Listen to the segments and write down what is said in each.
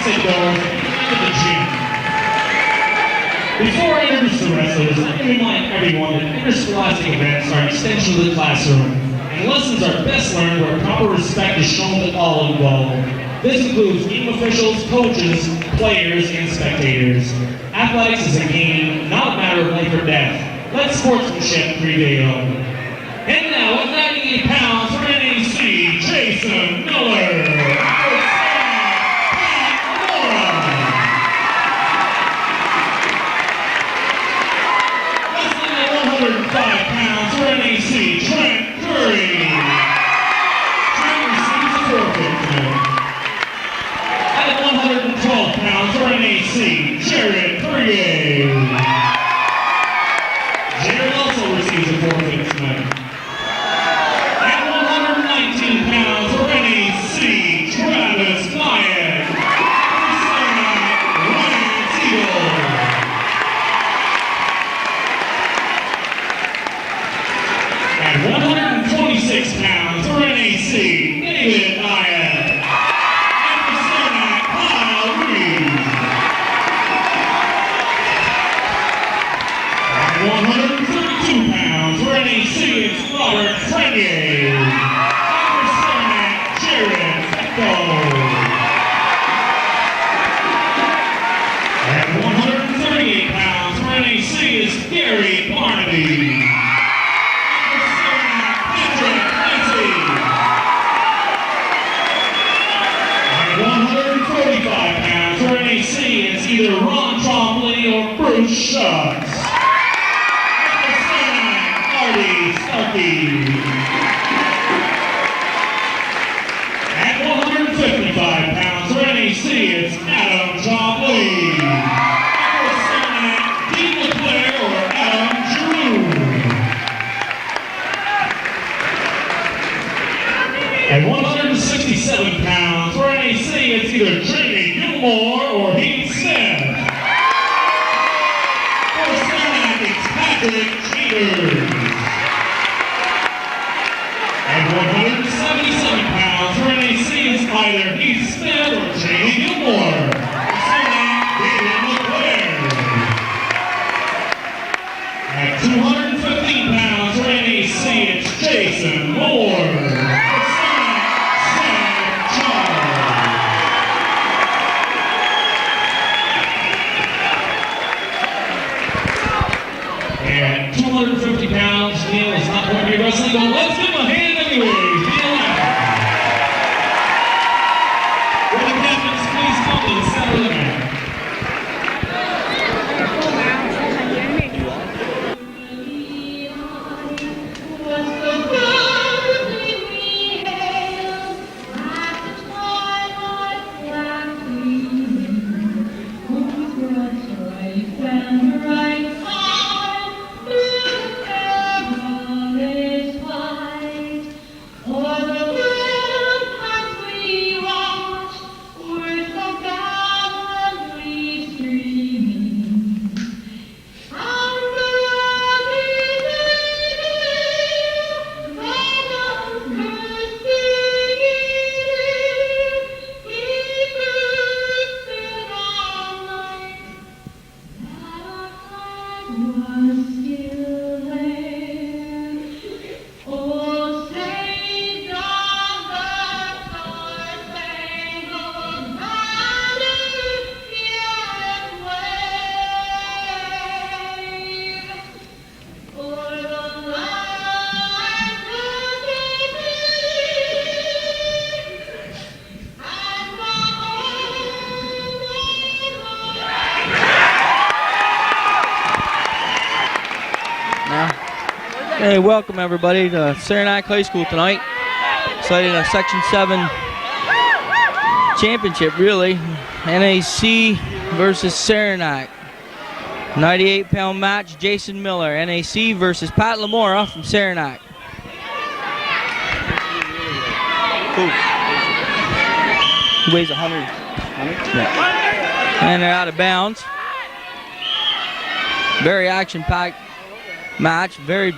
exit doors into the gym. Before I introduce the wrestlers, let me remind everyone that interscholastic events are an extension of the classroom, and lessons are best learned where proper respect is shown to all involved. This includes team officials, coaches, players, and spectators. Athletics is a game, not a matter of life or death. Let sportsmanship prevail. And now, at 98 pounds for NAC, Jason Miller. Wrestling at 105 pounds for NAC, Trent Curry. Trent receives a forfeit tonight. At 112 pounds for NAC, Jared Perrier. Jared also receives a forfeit tonight. At 119 pounds for NAC, Travis Myatt. Ryan Siegel. At 126 pounds for NAC, David Myatt. And for Saranac, Kyle Reed. At 132 pounds for NAC, it's Robert Frenier. And for Saranac, Jared Fecko. At 138 pounds for NAC is Gary Barnaby. It's either Ron Trombley or Bruce Schutz. Marty Starkey. At 155 pounds for NAC, it's Adam Trombley. And for Dean LeClaire or Adam Giroux. At 167 pounds for NAC, it's either Jamie Gilmore or Heath Smith. For Saranac, it's Patrick Chambers. At 177 pounds for NAC, it's either Heath Smith or Jamie Gilmore. For Saranac, David LeClaire. At 215 pounds for NAC, it's Jason Moore. At 250 pounds, Neil is not going to be wrestling, but let's give him a hand anyways. Neil Allen. Will the captains please come to the center of the mat? Hey, welcome everybody to Saranac High School tonight. Excited a Section 7 championship, really. NAC versus Saranac. 98-pound match, Jason Miller. NAC versus Pat Lamora from Saranac. He weighs 100. Yeah. And they're out of bounds. Very action-packed match. Very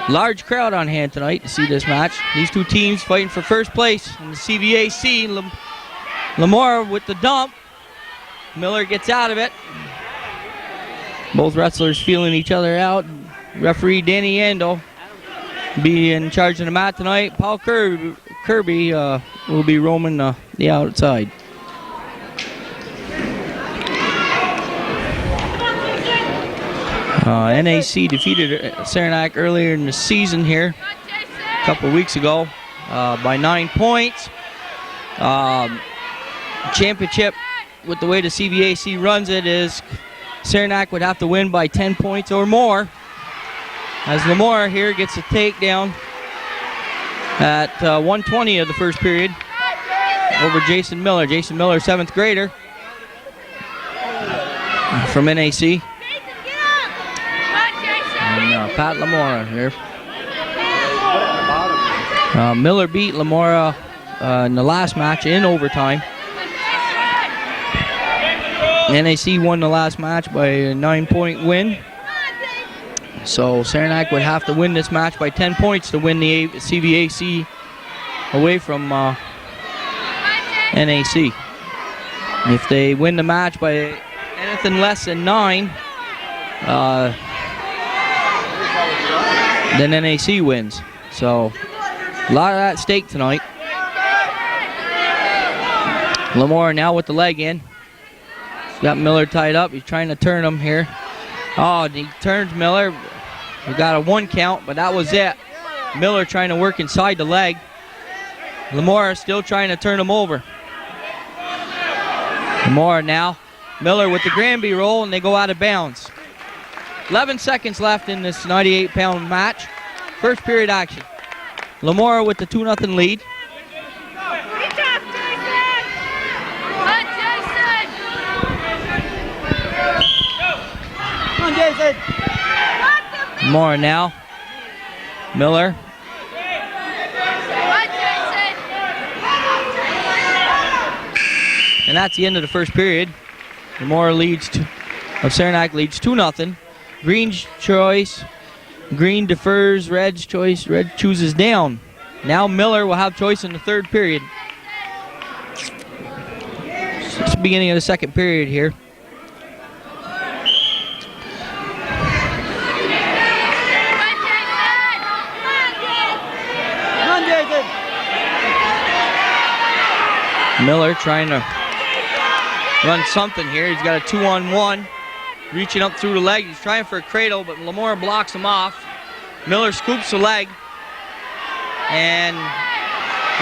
large crowd on hand tonight to see this match. These two teams fighting for first place in the CVAC. Lamora with the dump. Miller gets out of it. Both wrestlers feeling each other out. Referee Danny Ando be in charge of the mat tonight. Paul Kirby will be roaming the outside. NAC defeated Saranac earlier in the season here, a couple of weeks ago, by 9 points. Championship, with the way the CVAC runs it, is Saranac would have to win by 10 points or more, as Lamora here gets a takedown at 1:20 of the first period over Jason Miller. Jason Miller, 7th grader from NAC. And Pat Lamora here. Miller beat Lamora in the last match in overtime. NAC won the last match by a 9-point win. So Saranac would have to win this match by 10 points to win the CVAC away from NAC. If they win the match by anything less than 9, then NAC wins. So a lot of that at stake tonight. Lamora now with the leg in. He's got Miller tied up. He's trying to turn him here. Oh, and he turns Miller. We got a 1 count, but that was it. Miller trying to work inside the leg. Lamora still trying to turn him over. Lamora now. Miller with the Granby roll, and they go out of bounds. 11 seconds left in this 98-pound match. First period action. Lamora with the 2-0 lead. Come on, Jason. Lamora now. Miller. And that's the end of the first period. Lamora Saranac leads 2-0. Green's choice. Green defers. Red's choice. Red chooses down. Now Miller will have choice in the third period. It's the beginning of the second period here. Miller trying to run something here. He's got a 2-on-1. Reaching up through the leg. He's trying for a cradle, but Lamora blocks him off. Miller scoops the leg. And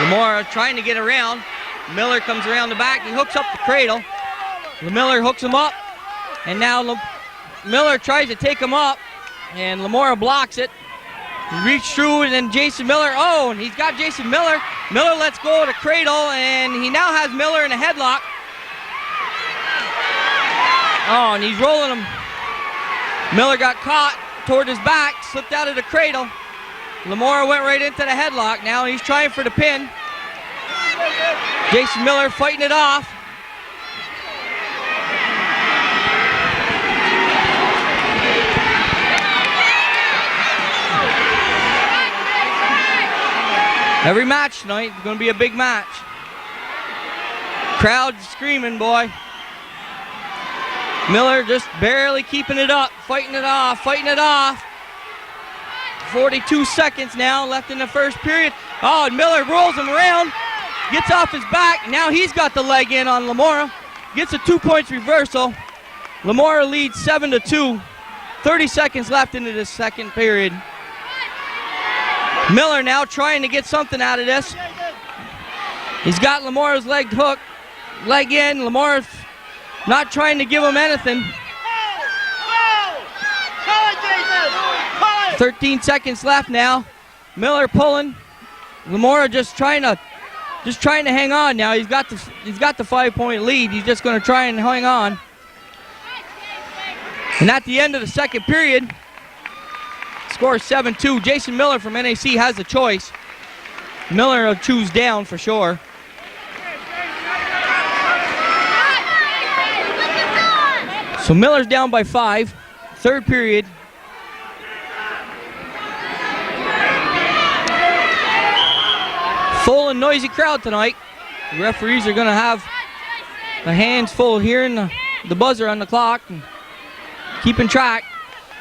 Lamora trying to get around. Miller comes around the back. He hooks up the cradle. Miller hooks him up. And now Miller tries to take him up. And Lamora blocks it. He reached through, and then Jason Miller. Oh, and he's got Jason Miller. Miller lets go of the cradle, and he now has Miller in a headlock. Oh, and he's rolling him. Miller got caught toward his back, slipped out of the cradle. Lamora went right into the headlock. Now he's trying for the pin. Jason Miller fighting it off. Every match tonight is going to be a big match. Crowd screaming, boy. Miller just barely keeping it up, fighting it off, fighting it off. 42 seconds now left in the first period. Oh, and Miller rolls him around, gets off his back. Now he's got the leg in on Lamora. Gets a 2-point reversal. Lamora leads 7-2. 30 seconds left into the second period. Miller now trying to get something out of this. He's got Lamora's leg hooked, leg in. Lamora's not trying to give him anything. 13 seconds left now. Miller pulling. Lamora just trying to hang on now. He's got the 5-point lead. He's just going to try and hang on. And at the end of the second period, score 7-2. Jason Miller from NAC has a choice. Miller will choose down for sure. So Miller's down by 5. Third period. Full and noisy crowd tonight. The referees are going to have the hands full here and the buzzer on the clock. And keeping track.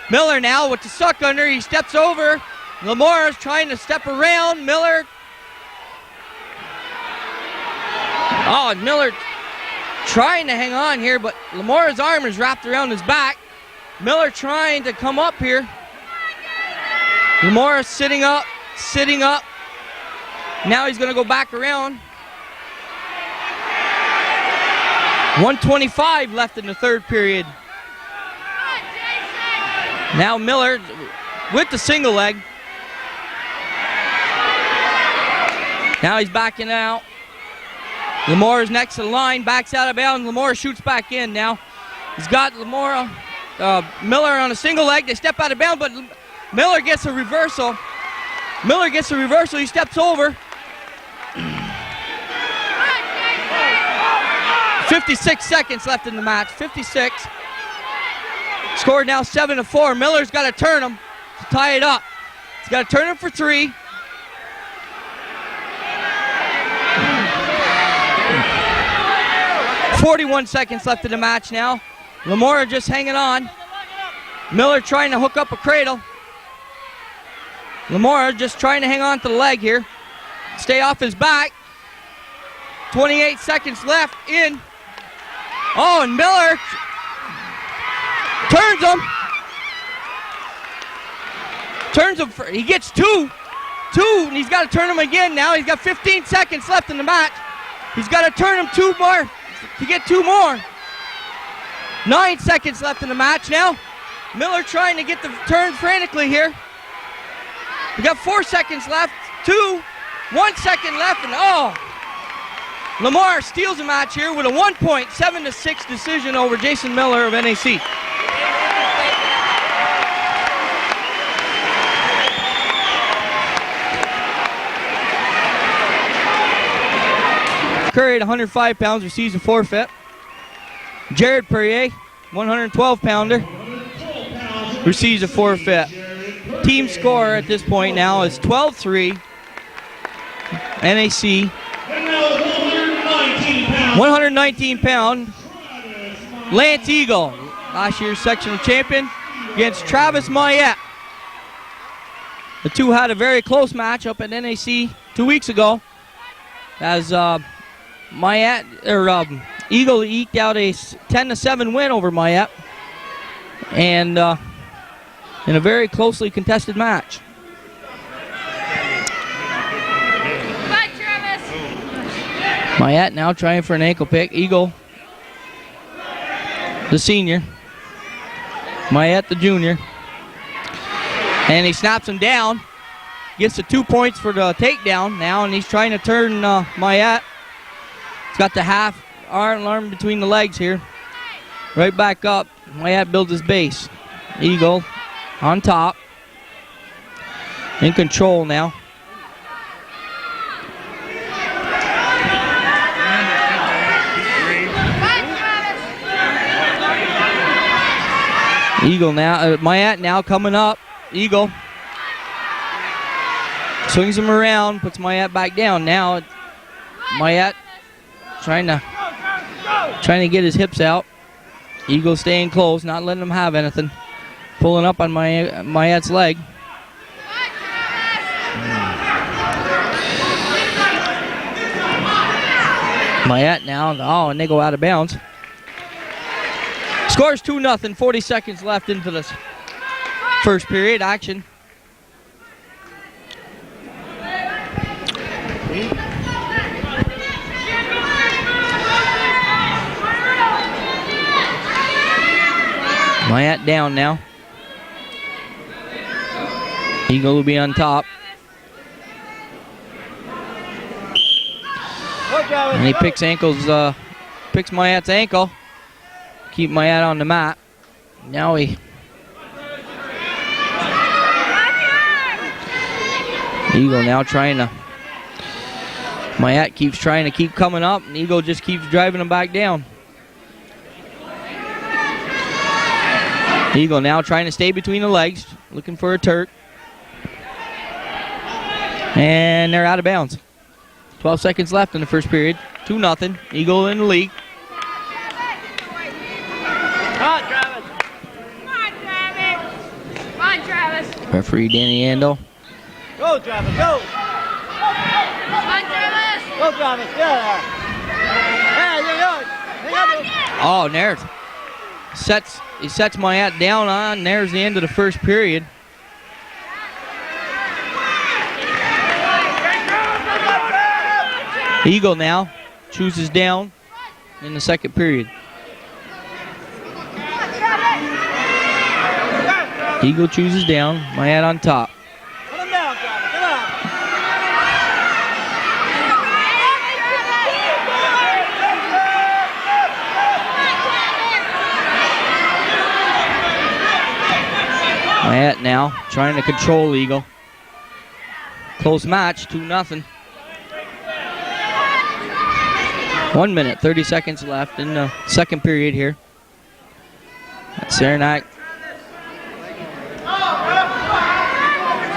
Miller now with the suck under. He steps over. Lamora's trying to step around. Miller. Oh, Miller trying to hang on here, but Lamora's arm is wrapped around his back. Miller trying to come up here. Lamora sitting up. Now he's going to go back around. 1:25 left in the third period. Now Miller with the single leg. Now he's backing out. Lamora's next to the line, backs out of bounds. Lamora shoots back in now. He's got Miller on a single leg. They step out of bounds, but Miller gets a reversal. He steps over. 56 seconds left in the match. 56. Score now 7-4. Miller's got to turn him to tie it up. He's got to turn him for 3. .41 seconds left in the match now. Lamora just hanging on. Miller trying to hook up a cradle. Lamora just trying to hang on to the leg here. Stay off his back. 28 seconds left in. Oh, and Miller turns him. He gets two, and he's got to turn him again now. He's got 15 seconds left in the match. He's got to turn him 2 more to get 2 more. 9 seconds left in the match now. Miller trying to get the turn frantically here. We got 4 seconds left. 1 second left, and Lamar steals the match here with a 1.7-6 decision over Jason Miller of NAC. Curry at 105 pounds receives a forfeit. Jared Perrier, 112-pounder, receives a forfeit. Team score at this point now is 12-3. NAC. 119-pound Lance Eagle, last year's sectional champion, against Travis Mayette. The two had a very close match up at NAC 2 weeks ago, as Eagle eked out a 10-7 win over Mayette, and in a very closely contested match. Mayette now trying for an ankle pick. Eagle, the senior. Mayette, the junior. And he snaps him down. Gets the 2 points for the takedown now, and he's trying to turn Mayette. He's got the half arm between the legs here. Right back up. Mayette builds his base. Eagle on top. In control now. Eagle now, Mayette now coming up. Eagle swings him around, puts Mayette back down. Now Mayette trying to get his hips out. Eagle staying close, not letting him have anything. Pulling up on Mayette's leg. Mayette now, and they go out of bounds. Scores 2-0, 40 seconds left into this first period action. Mayette down now. Eagle will be on top. And he picks Mayette's ankle. Keep Mayette on the mat. Now Eagle now trying to. Mayette keeps trying to keep coming up, and Eagle just keeps driving him back down. Eagle now trying to stay between the legs, looking for a Turk. And they're out of bounds. 12 seconds left in the first period. 2-0. Eagle in the lead. Referee Danny Ando. Go, Travis, go! Go, Travis, get there! Hey, you're good! Hang on, Oh, there's he sets Mayette down on. There's the end of the first period. Eagle now chooses down in the second period. Eagle chooses down. Mayette on top. Put him down, Travis, come on! Mayette now trying to control Eagle. Close match, 2-0. 1 minute, 30 seconds left in the second period here at Saranac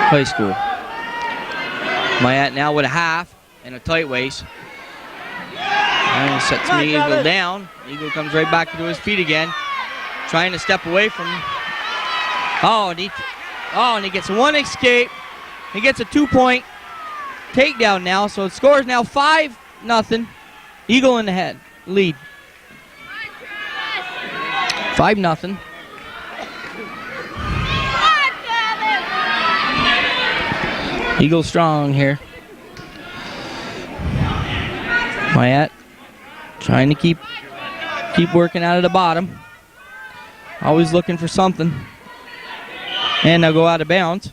High School. Mayette now with a half and a tight waist. And he sets the Eagle down. Eagle comes right back to his feet again, trying to step away from him. And he gets one escape. He gets a 2-point takedown now, so it scores now 5-0. Eagle in the head, lead. 5-0. Eagle strong here. Mayette trying to keep working out of the bottom. Always looking for something. And they'll go out of bounds.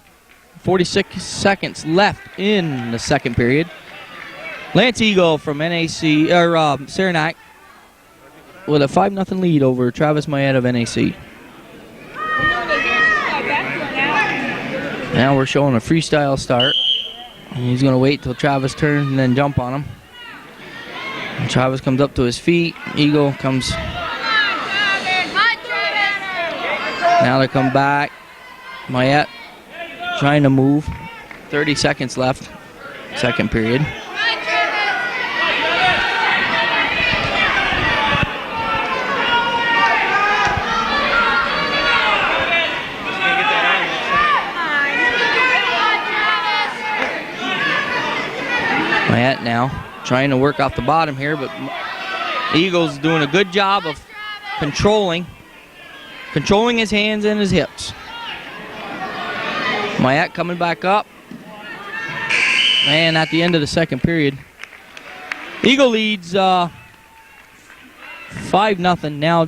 46 seconds left in the second period. Lance Eagle from NAC or Saranac with a 5-0 lead over Travis Mayette of NAC. Now we're showing a freestyle start. And he's going to wait till Travis turns and then jump on him. And Travis comes up to his feet. Eagle comes. Now they come back. Mayette trying to move. 30 seconds left. Second period. Mayette now trying to work off the bottom here, but Eagle's doing a good job of controlling his hands and his hips. Mayette coming back up. And at the end of the second period, Eagle leads 5-0. Now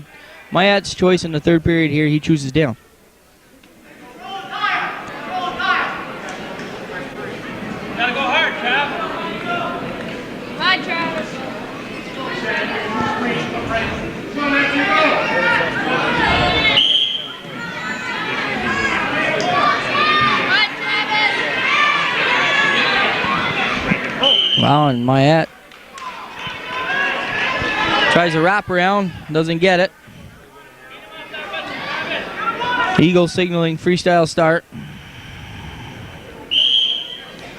Mayette's choice in the third period here, he chooses down. Gotta go hard, Trav. Hi, Travis. Wow, and Mayette tries a wrap around, doesn't get it. Eagle signaling freestyle start.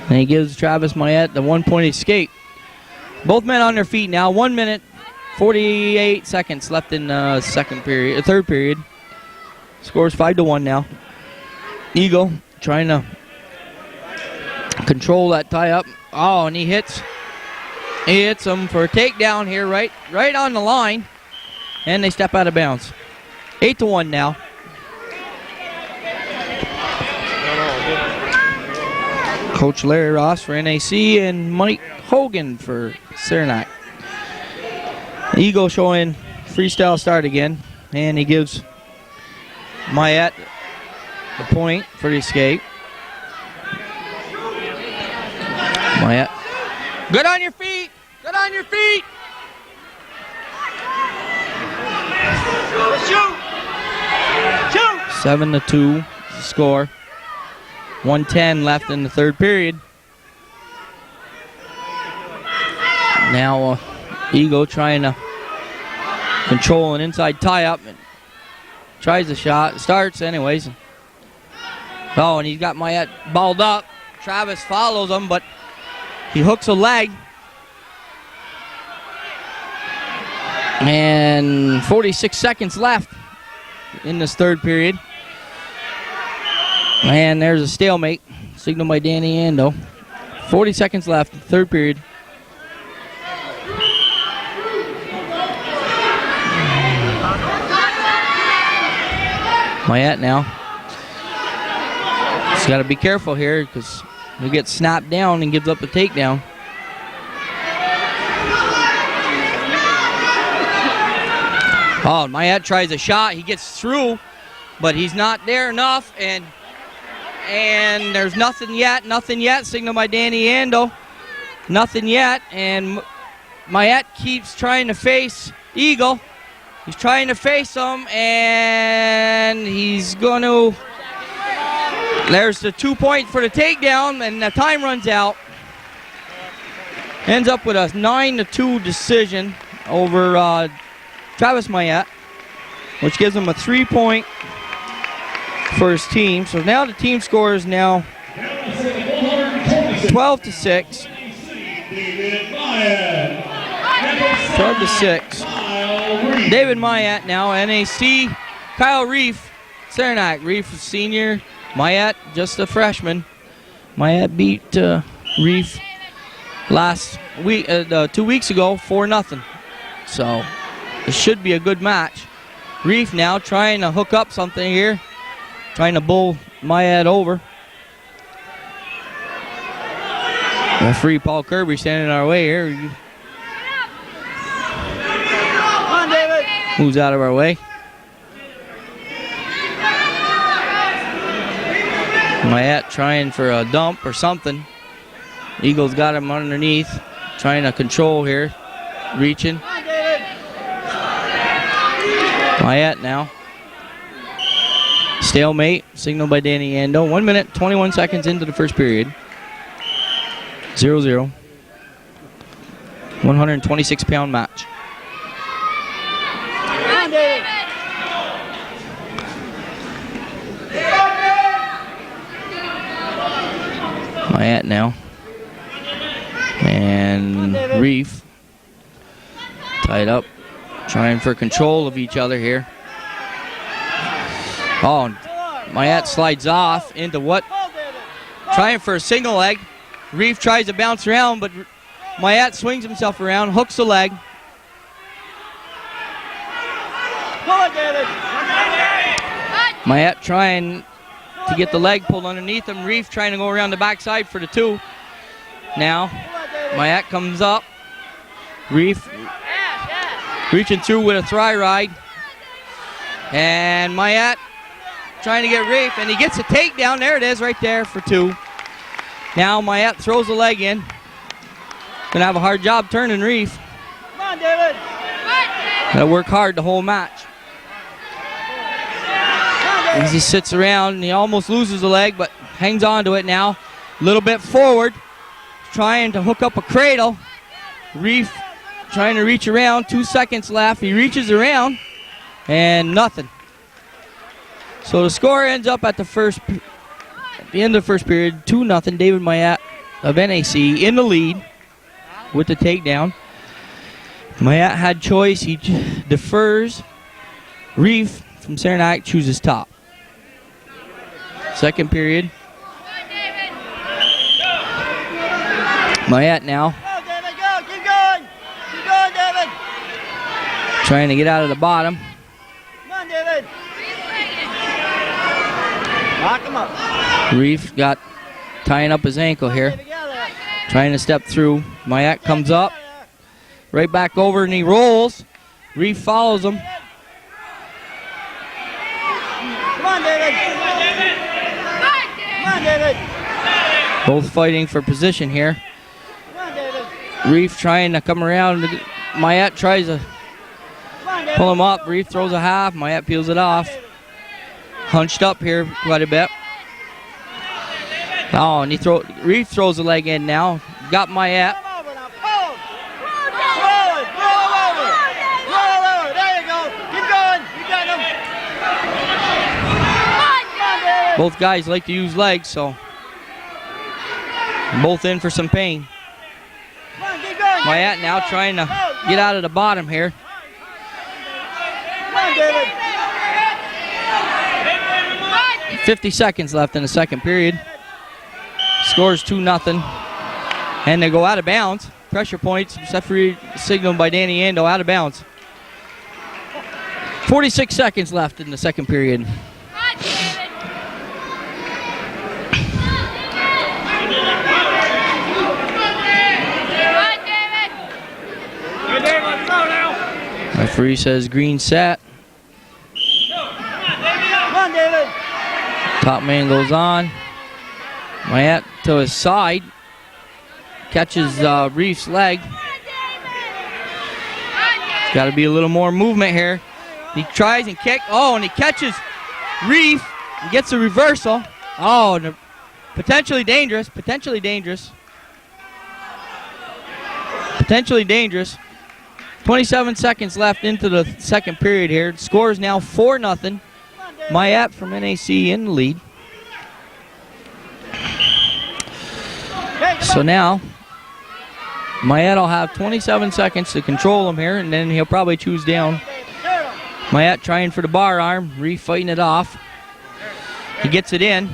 And he gives Travis Mayette the 1-point escape. Both men on their feet now. 1 minute, 48 seconds left in the third period. Scores 5-1 now. Eagle trying to control that tie up. Oh, and he hits him for a takedown here, right on the line. And they step out of bounds. 8-1 now. Coach Larry Ross for NAC and Mike Hogan for Saranac. Eagle showing freestyle start again, and he gives Mayette the point for the escape. Mayette. Good on your feet! Good on your feet! Shoot! 7-2 score. 1:10 left in the third period. Now Eagle trying to control an inside tie-up. And tries the shot. Starts anyways. Oh, and he's got Mayette balled up. Travis follows him, but he hooks a leg. And 46 seconds left in this third period. And there's a stalemate. Signal by Danny Ando. 40 seconds left, third period. Mayette now. Just got to be careful here because he gets snapped down and gives up a takedown. Oh, Mayette tries a shot. He gets through, but he's not there enough, and there's nothing yet. Signal by Danny Ando. Nothing yet, and Mayette keeps trying to face Eagle. He's trying to face him, and he's going to... There's the 2 point for the takedown, and the time runs out. Ends up with a 9-2 decision over Travis Mayette, which gives him a 3 point for his team. So now the team score is now 12-6. 12-6. David Mayette now, NAC. Kyle Reef, Saranac. Reef senior, Mayette just a freshman. Mayette beat Reef last week, 2 weeks ago, 4-0. So it should be a good match. Reef now trying to hook up something here, trying to bull Mayette over. Referee Paul Kirby standing in our way here. Come on, David. Moves out of our way. Mayette trying for a dump or something. Eagles got him underneath, trying to control here, reaching. Come on, David. Mayette now. Stalemate, signal by Danny Ando. 1 minute, 21 seconds into the first period. 0-0. 126-pound match. Come on, David. Mayette now. And Reef tied up, trying for control of each other here. Oh, Mayette slides off into what? Trying for a single leg. Reef tries to bounce around, but Mayette swings himself around, hooks the leg. Mayette trying to get the leg pulled underneath him. Reef trying to go around the backside for the 2. Now, Mayette comes up. Reef reaching through with a thigh ride. And Mayette trying to get Reef, and he gets a takedown. There it is right there for 2. Now Mayette throws the leg in. Gonna have a hard job turning Reef. Come on, David. Gotta work hard the whole match. As he sits around, and he almost loses the leg, but hangs on to it now. A little bit forward, trying to hook up a cradle. Reef trying to reach around, 2 seconds left. He reaches around, and nothing. So the score ends up at the end of the first period, 2-0. David Mayette of NAC in the lead with the takedown. Mayette had choice. He defers. Reef from Saranac chooses top. Second period. Mayette now. Go, David, go. Keep going. Keep going, David. Trying to get out of the bottom. Come on, David. Lock him up. Reef got tying up his ankle here. Trying to step through. Mayette comes up. Right back over, and he rolls. Reef follows him. Come on, David. Come on, David. Both fighting for position here. Come on, David. Reef trying to come around. Mayette tries to Come on, David. pull him up. Reef throws a half. Mayette peels it off. Hunched up here quite a bit. Oh, and Reef throws the leg in now. Got Mayette. Come over now. Pull. Roll it. Roll over. Roll over. There you go. Keep going. You got him. Come on, David. Both guys like to use legs, so both in for some pain. Come on, keep going. Mayette now trying to get out of the bottom here. Come on, David. 50 seconds left in the second period. Scores 2-0. And they go out of bounds. Pressure points, referee signaled by Danny Ando, out of bounds. 46 seconds left in the second period. Referee says green set. Come on, David. Top man goes on. Mayette to his side. Catches Reef's leg. Got to be a little more movement here. He tries and kick. Oh, and he catches Reef and gets a reversal. Oh, and potentially dangerous. Potentially dangerous. Potentially dangerous. 27 seconds left into the second period here. Score is now 4-0. Mayette from NAC in the lead. So now, Mayette will have 27 seconds to control him here, and then he'll probably choose down. Mayette trying for the bar arm, Reef fighting it off. He gets it in.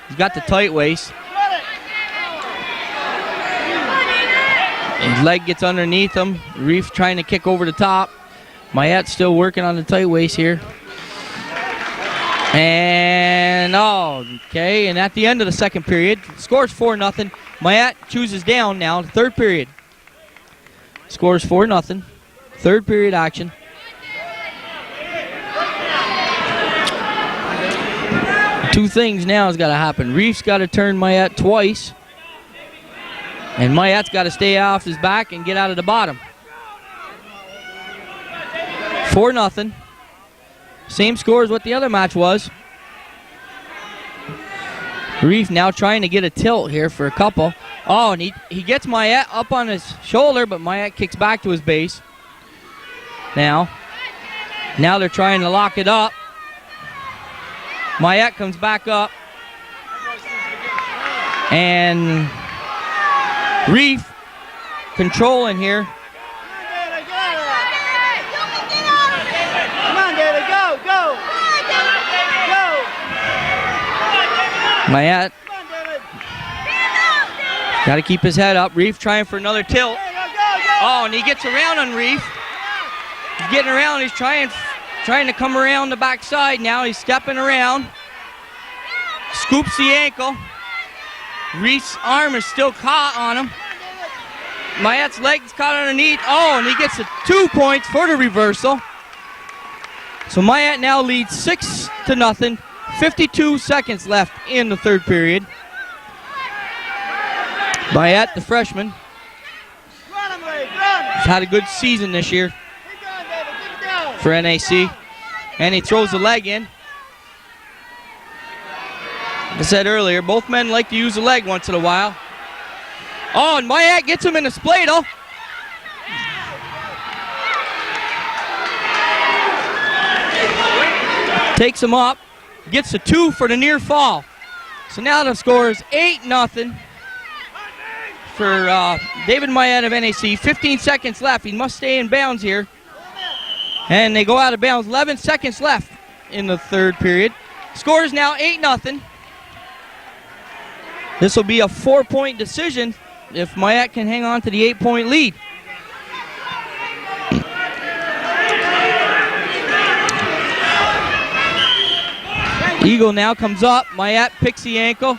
He's got the tight waist. His leg gets underneath him. Reef trying to kick over the top. Mayette still working on the tight waist here. And, okay, and at the end of the second period, scores 4-0. Mayette chooses down now, third period. Scores 4-0. Third period action. Two things now has got to happen. Reef's got to turn Mayette twice. And Mayette's got to stay off his back and get out of the bottom. 4-0. Same score as what the other match was. Reef now trying to get a tilt here for a couple. Oh, and he gets Mayette up on his shoulder, but Mayette kicks back to his base. Now they're trying to lock it up. Mayette comes back up. And Reef controlling here. Come on, David, go, go. Go. Mayette Come on, David. got to keep his head up. Reef trying for another tilt. There you go, go. Oh, and he gets around on Reef. He's getting around. He's trying to come around the backside now. He's stepping around. Scoops the ankle. Reef's arm is still caught on him. Mayette's leg's caught underneath. Oh, and he gets 2 points for the reversal. So Mayette now leads 6-0. 52 seconds left in the third period. Mayette, the freshman, Run him, Ray, run. has had a good season this year Keep going, David, keep it down. for NAC. And he throws the leg in. Like I said earlier, both men like to use the leg once in a while. Oh, and Mayette gets him in a spladle. Takes him up. Gets the 2 for the near fall. So now the score is 8-0 for David Mayette of NAC. 15 seconds left. He must stay in bounds here. And they go out of bounds. 11 seconds left in the third period. Score is now 8-0. This will be a 4-point decision if Mayette can hang on to the 8-point lead. Eagle now comes up. Mayette picks the ankle.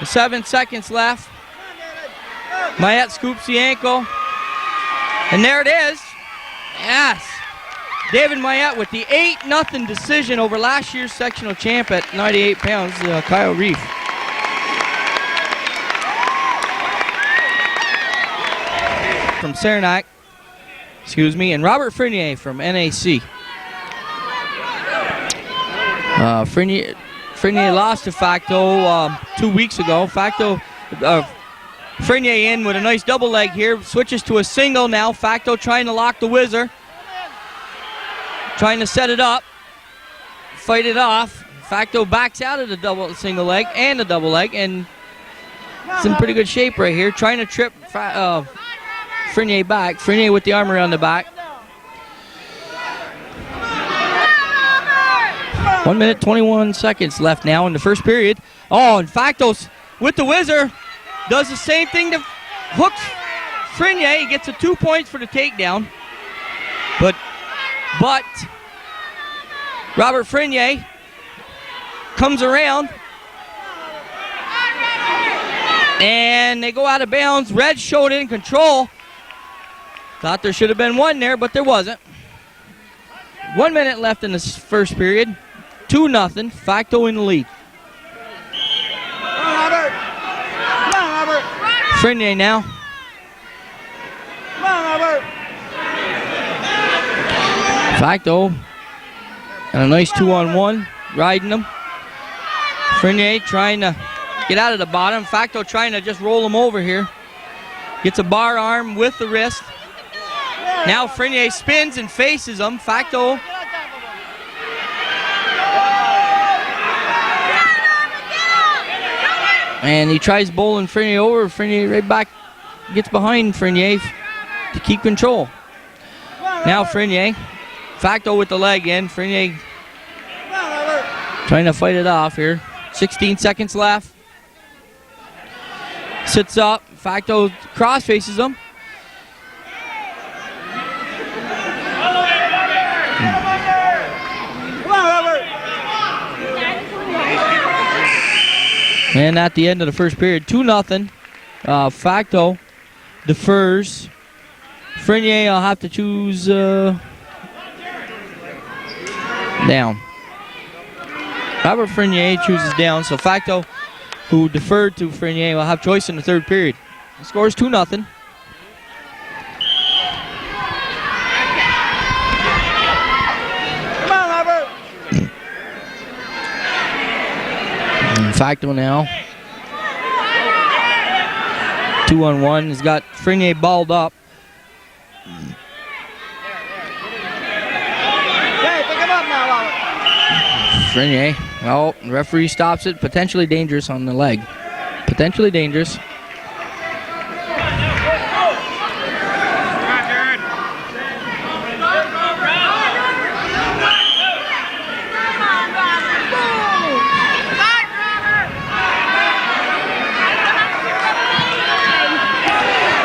7 seconds left. Mayette scoops the ankle. And there it is. Yes. David Mayette with the 8-0 decision over last year's sectional champ at 98 pounds, Kyle Reef. From Saranac, and Robert Frenier from NAC. Frenier lost to Facto 2 weeks ago. Facto, Frenier in with a nice double leg here. Switches to a single now. Facto trying to lock the whizzer. Trying to set it up. Fight it off. Facto backs out of the single leg and the double leg. And it's in pretty good shape right here. Trying to trip Frenier back. Frenier with the arm around the back. 1 minute, 21 seconds left now in the first period. Oh, and Factos with the whizzer does the same thing to hooks Frenier. He gets a 2 points for the takedown. But Robert Frenier comes around and they go out of bounds. Red showed in control. Thought there should have been one there, but there wasn't. 1 minute left in this first period. 2-0. Facto in the lead. Frenier now. Facto and a nice 2-on-1 riding them. Frenier trying to get out of the bottom. Facto trying to just roll him over here. Gets a bar arm with the wrist. Now Frenier spins and faces him. Facto and he tries bowling Frenier over. Frenier right back gets behind Frenier to keep control. Now Frenier. Facto with the leg in. Frenier trying to fight it off here. 16 seconds left. Sits up. Facto cross faces him. And at the end of the first period, 2-0. Facto defers. Frenier, I'll have to choose down. Robert Frenier chooses down, so Facto, who deferred to Frenier, will have choice in the third period. The score is 2-0. Facto now. 2-on-1. He's got Frenier balled up. Frenier. Well, the referee stops it. Potentially dangerous on the leg. Potentially dangerous.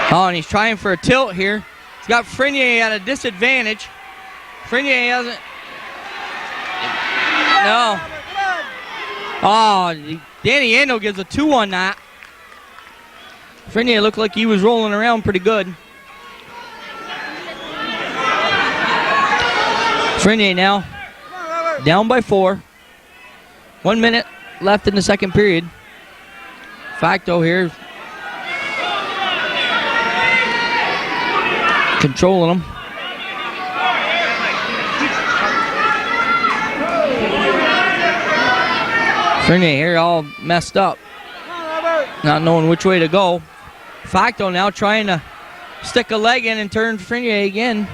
Oh, and he's trying for a tilt here. He's got Frenier at a disadvantage. Frenier hasn't. No. Oh, Danny Ando gives a 2 on that. Frenier looked like he was rolling around pretty good. Frenier now down by 4. 1 minute left in the second period. Facto here. Controlling him. Frenier here all messed up. Not knowing which way to go. Facto now trying to stick a leg in and turn Frenier again.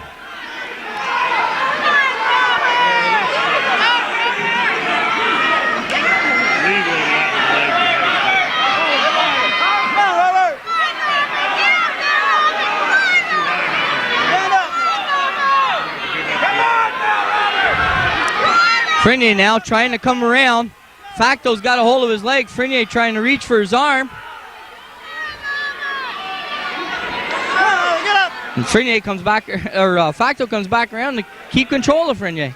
Frenier now trying to come around. Facto's got a hold of his leg. Frenier trying to reach for his arm. And Frenier comes back, or Facto comes back around to keep control of Frenier.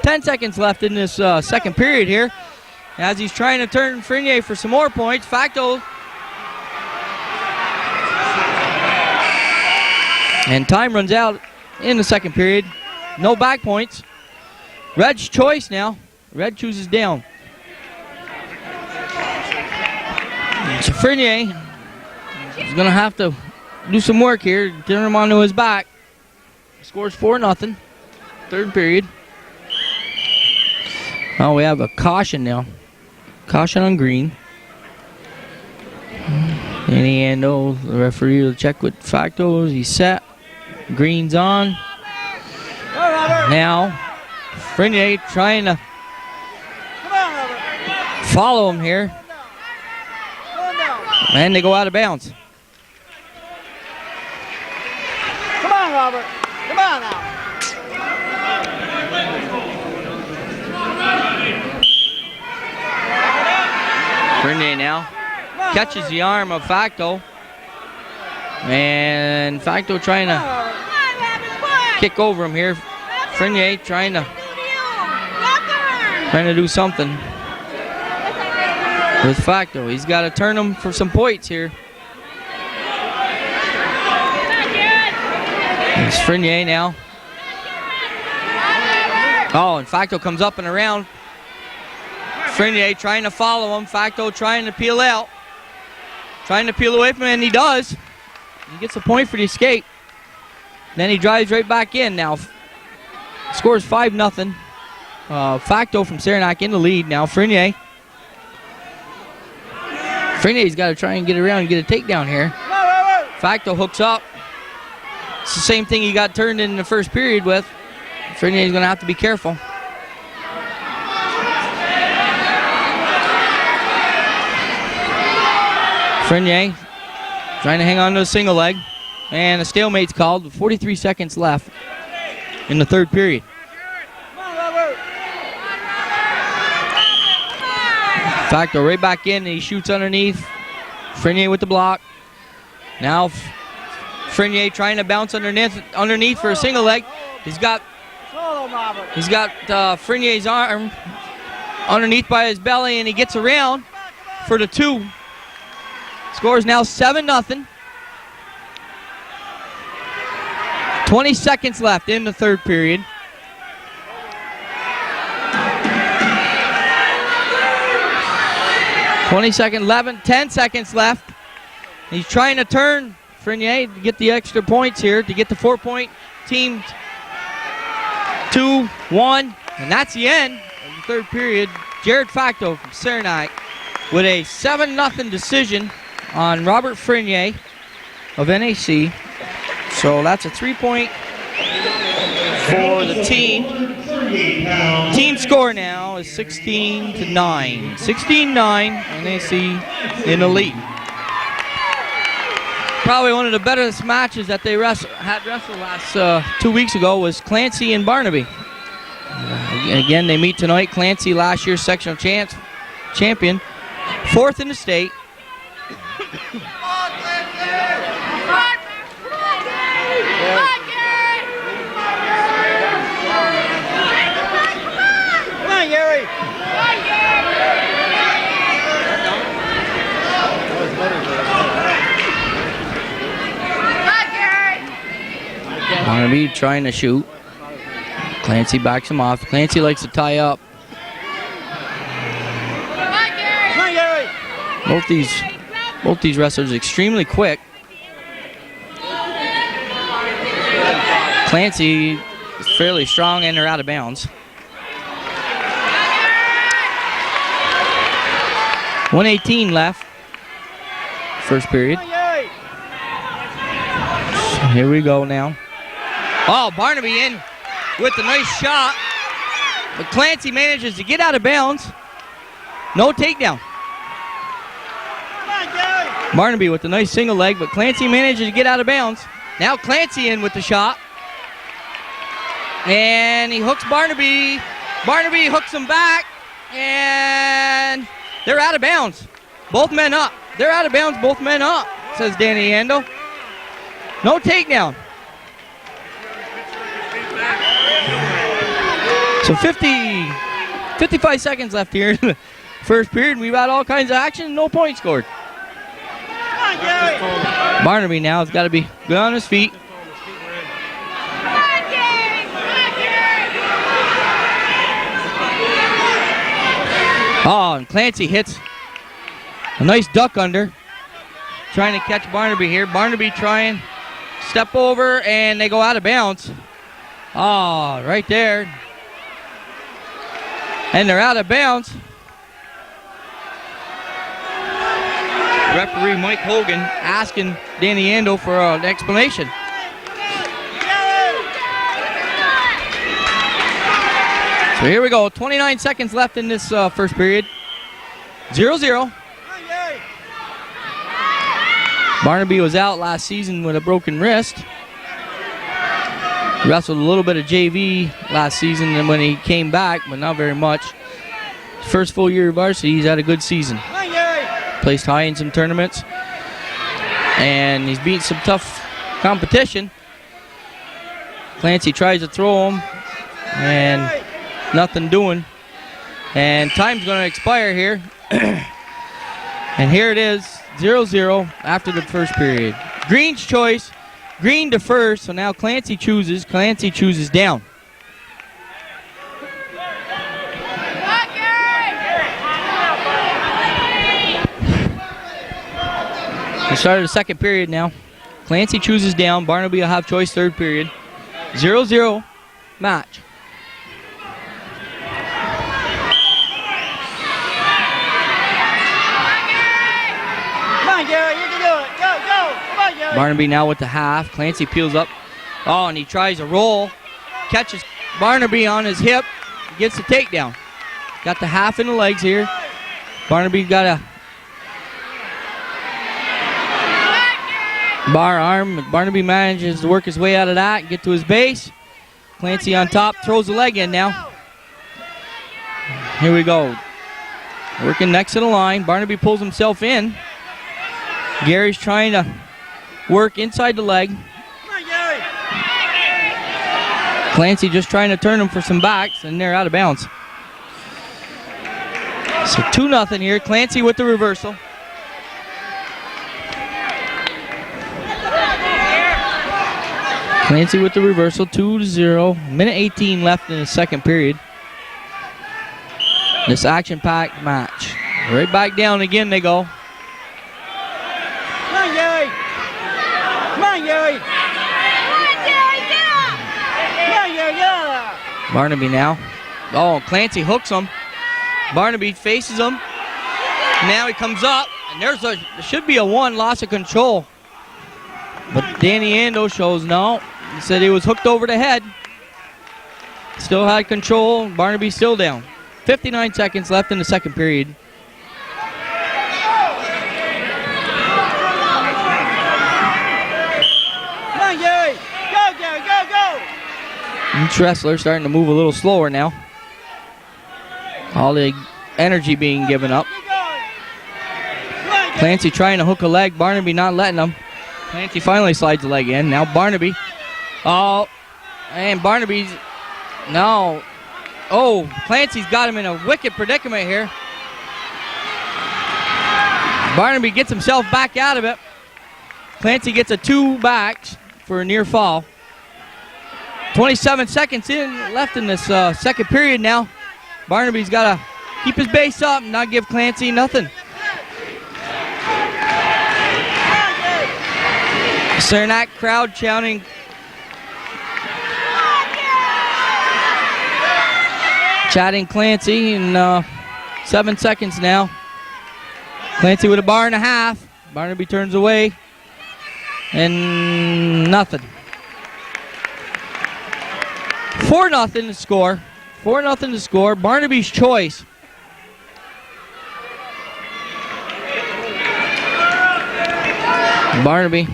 10 seconds left in this second period here. As he's trying to turn Frenier for some more points, Facto. And time runs out in the second period. No back points. Red's choice now. Red chooses down. So Frenier is going to have to do some work here, turn him onto his back. Scores 4-0. Third period. Oh, we have a caution now. Caution on green. Danny Ando, the referee will check with Facto. He's set. Green's on. Now, Frenier trying to follow him here. And they go out of bounds. Come on, Robert. Come on now. Frenier now catches the arm of Facto. And Facto trying to kick over him here. Frenier trying to do something with Facto. He's got to turn him for some points here. It's Frenier now. Oh, and Facto comes up and around. Frenier trying to follow him. Facto trying to peel out. Trying to peel away from him, and he does. He gets a point for the escape. Then he drives right back in now. Scores 5-0. Facto from Saranac in the lead now. Frenier's got to try and get around and get a takedown here. Facto hooks up. It's the same thing he got turned in the first period with. Frenier's going to have to be careful. Frenier trying to hang on to a single leg. And a stalemate's called with 43 seconds left in the third period. Facto right back in, and he shoots underneath. Frenier with the block. Now Frenier trying to bounce underneath for a single leg. He's got Frenier's arm underneath by his belly, and he gets around for the two. Score is now 7-0. 20 seconds left in the third period. (20 seconds, 10 seconds left. He's trying to turn Frenier to get the extra points here, to get the 4-point team 2-1. And that's the end of the third period. Jared Facto from Saranac with a 7-0 decision on Robert Frenier of NAC. So that's a 3-point for the team. Team score now is 16-9. 16-9, NAC in the lead. Probably one of the best matches that they had wrestled last 2 weeks ago was Clancy and Barnaby. Again, they meet tonight. Clancy, last year's sectional champion, 4th in the state. Barnaby trying to shoot. Clancy backs him off. Clancy likes to tie up. Both these wrestlers extremely quick. Clancy is fairly strong, and they're out of bounds. 1:18 left. First period. So here we go now. Oh, Barnaby in with the nice shot. But Clancy manages to get out of bounds. No takedown. Barnaby with the nice single leg, but Clancy manages to get out of bounds. Now Clancy in with the shot. And he hooks Barnaby. Barnaby hooks him back. And they're out of bounds. Both men up. They're out of bounds, both men up, says Danny Ando. No takedown. So 55 seconds left here in the first period. We've had all kinds of action, no points scored. Barnaby now has got to be good on his feet. Oh, and Clancy hits a nice duck under. Trying to catch Barnaby here. Barnaby trying step over, and they go out of bounds. Oh, right there. And they're out of bounds. Referee Mike Hogan asking Danny Ando for an explanation. So here we go. 29 seconds left in this first period. 0-0. Barnaby was out last season with a broken wrist. Wrestled a little bit of JV last season and when he came back, but not very much. First full year of varsity, he's had a good season. placed high in some tournaments, and he's beaten some tough competition. Clancy tries to throw him, and nothing doing. And time's going to expire here. And here it is, 0-0 after the first period. Green's choice, Green to first, so now Clancy chooses down. We started the second period now. Clancy chooses down, Barnaby will have choice third period. 0-0 match. Gary, you can do it. Go, go. Come on, Gary. Barnaby now with the half. Clancy peels up. Oh, and he tries a roll. Catches Barnaby on his hip. Gets the takedown. Got the half in the legs here. Barnaby got a bar arm. Barnaby manages to work his way out of that and get to his base. Clancy on top. Throws the leg in now. Here we go. Working next to the line. Barnaby pulls himself in. Gary's trying to work inside the leg. Clancy just trying to turn him for some backs, and they're out of bounds. So 2-0 here. Clancy with the reversal. Clancy with the reversal, 2-0. Minute 18 left in the second period. This action-packed match. Right back down again they go. Come on, Gary. Come on, Gary. Barnaby now. Oh, Clancy hooks him. Barnaby faces him. Now he comes up, and there should be a one, loss of control. But Danny Ando shows no. He said he was hooked over the head. Still had control. Barnaby still down. 59 seconds left in the second period. Come on, Gary. Go, Gary. Go, go. Each wrestler starting to move a little slower now. All the energy being given up. Clancy trying to hook a leg. Barnaby not letting him. Clancy finally slides the leg in. Now Barnaby. Oh, and Barnaby's. No. Oh, Clancy's got him in a wicked predicament here. Barnaby gets himself back out of it. Clancy gets a 2 back for a near fall. 27 seconds left in this second period now. Barnaby's got to keep his base up and not give Clancy nothing. Saranac crowd shouting. Chatting Clancy in 7 seconds now. Clancy with a bar and a half. Barnaby turns away. And nothing. 4-0 to score. 4-0 to score. Barnaby's choice. Barnaby.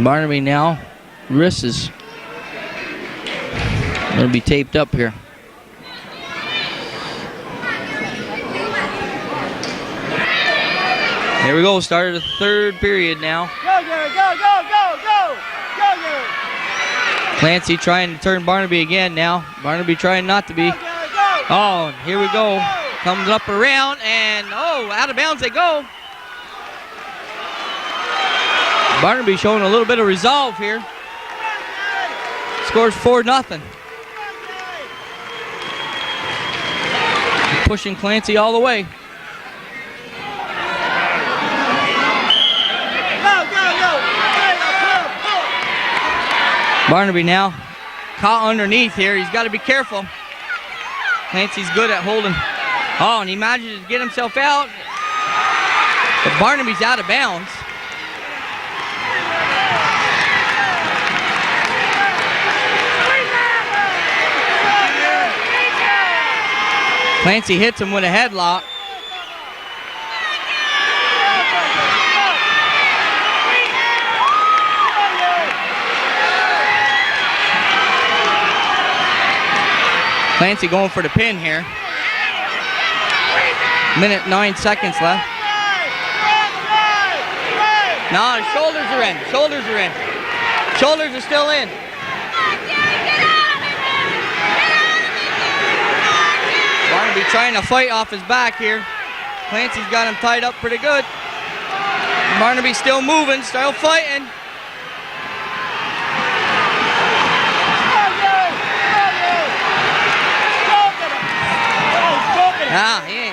Barnaby now. Wrist is going to be taped up here. Here we go, start of the third period now. Go, Gary, go, go, go, go. Go, Gary. Clancy trying to turn Barnaby again now. Barnaby trying not to be. Go, Gary, go. Oh, here we go. Comes up around, and oh, out of bounds they go. Barnaby showing a little bit of resolve here. Scores 4-0. Pushing Clancy all the way. Barnaby now caught underneath here. He's got to be careful. Clancy's good at holding. Oh, and he manages to get himself out. But Barnaby's out of bounds. Clancy hits him with a headlock. Clancy going for the pin here. Minute 9 seconds left. No, his shoulders are in. Shoulders are in. Shoulders are still in. Barnaby trying to fight off his back here. Clancy's got him tied up pretty good. Barnaby still moving, still fighting. Nah, he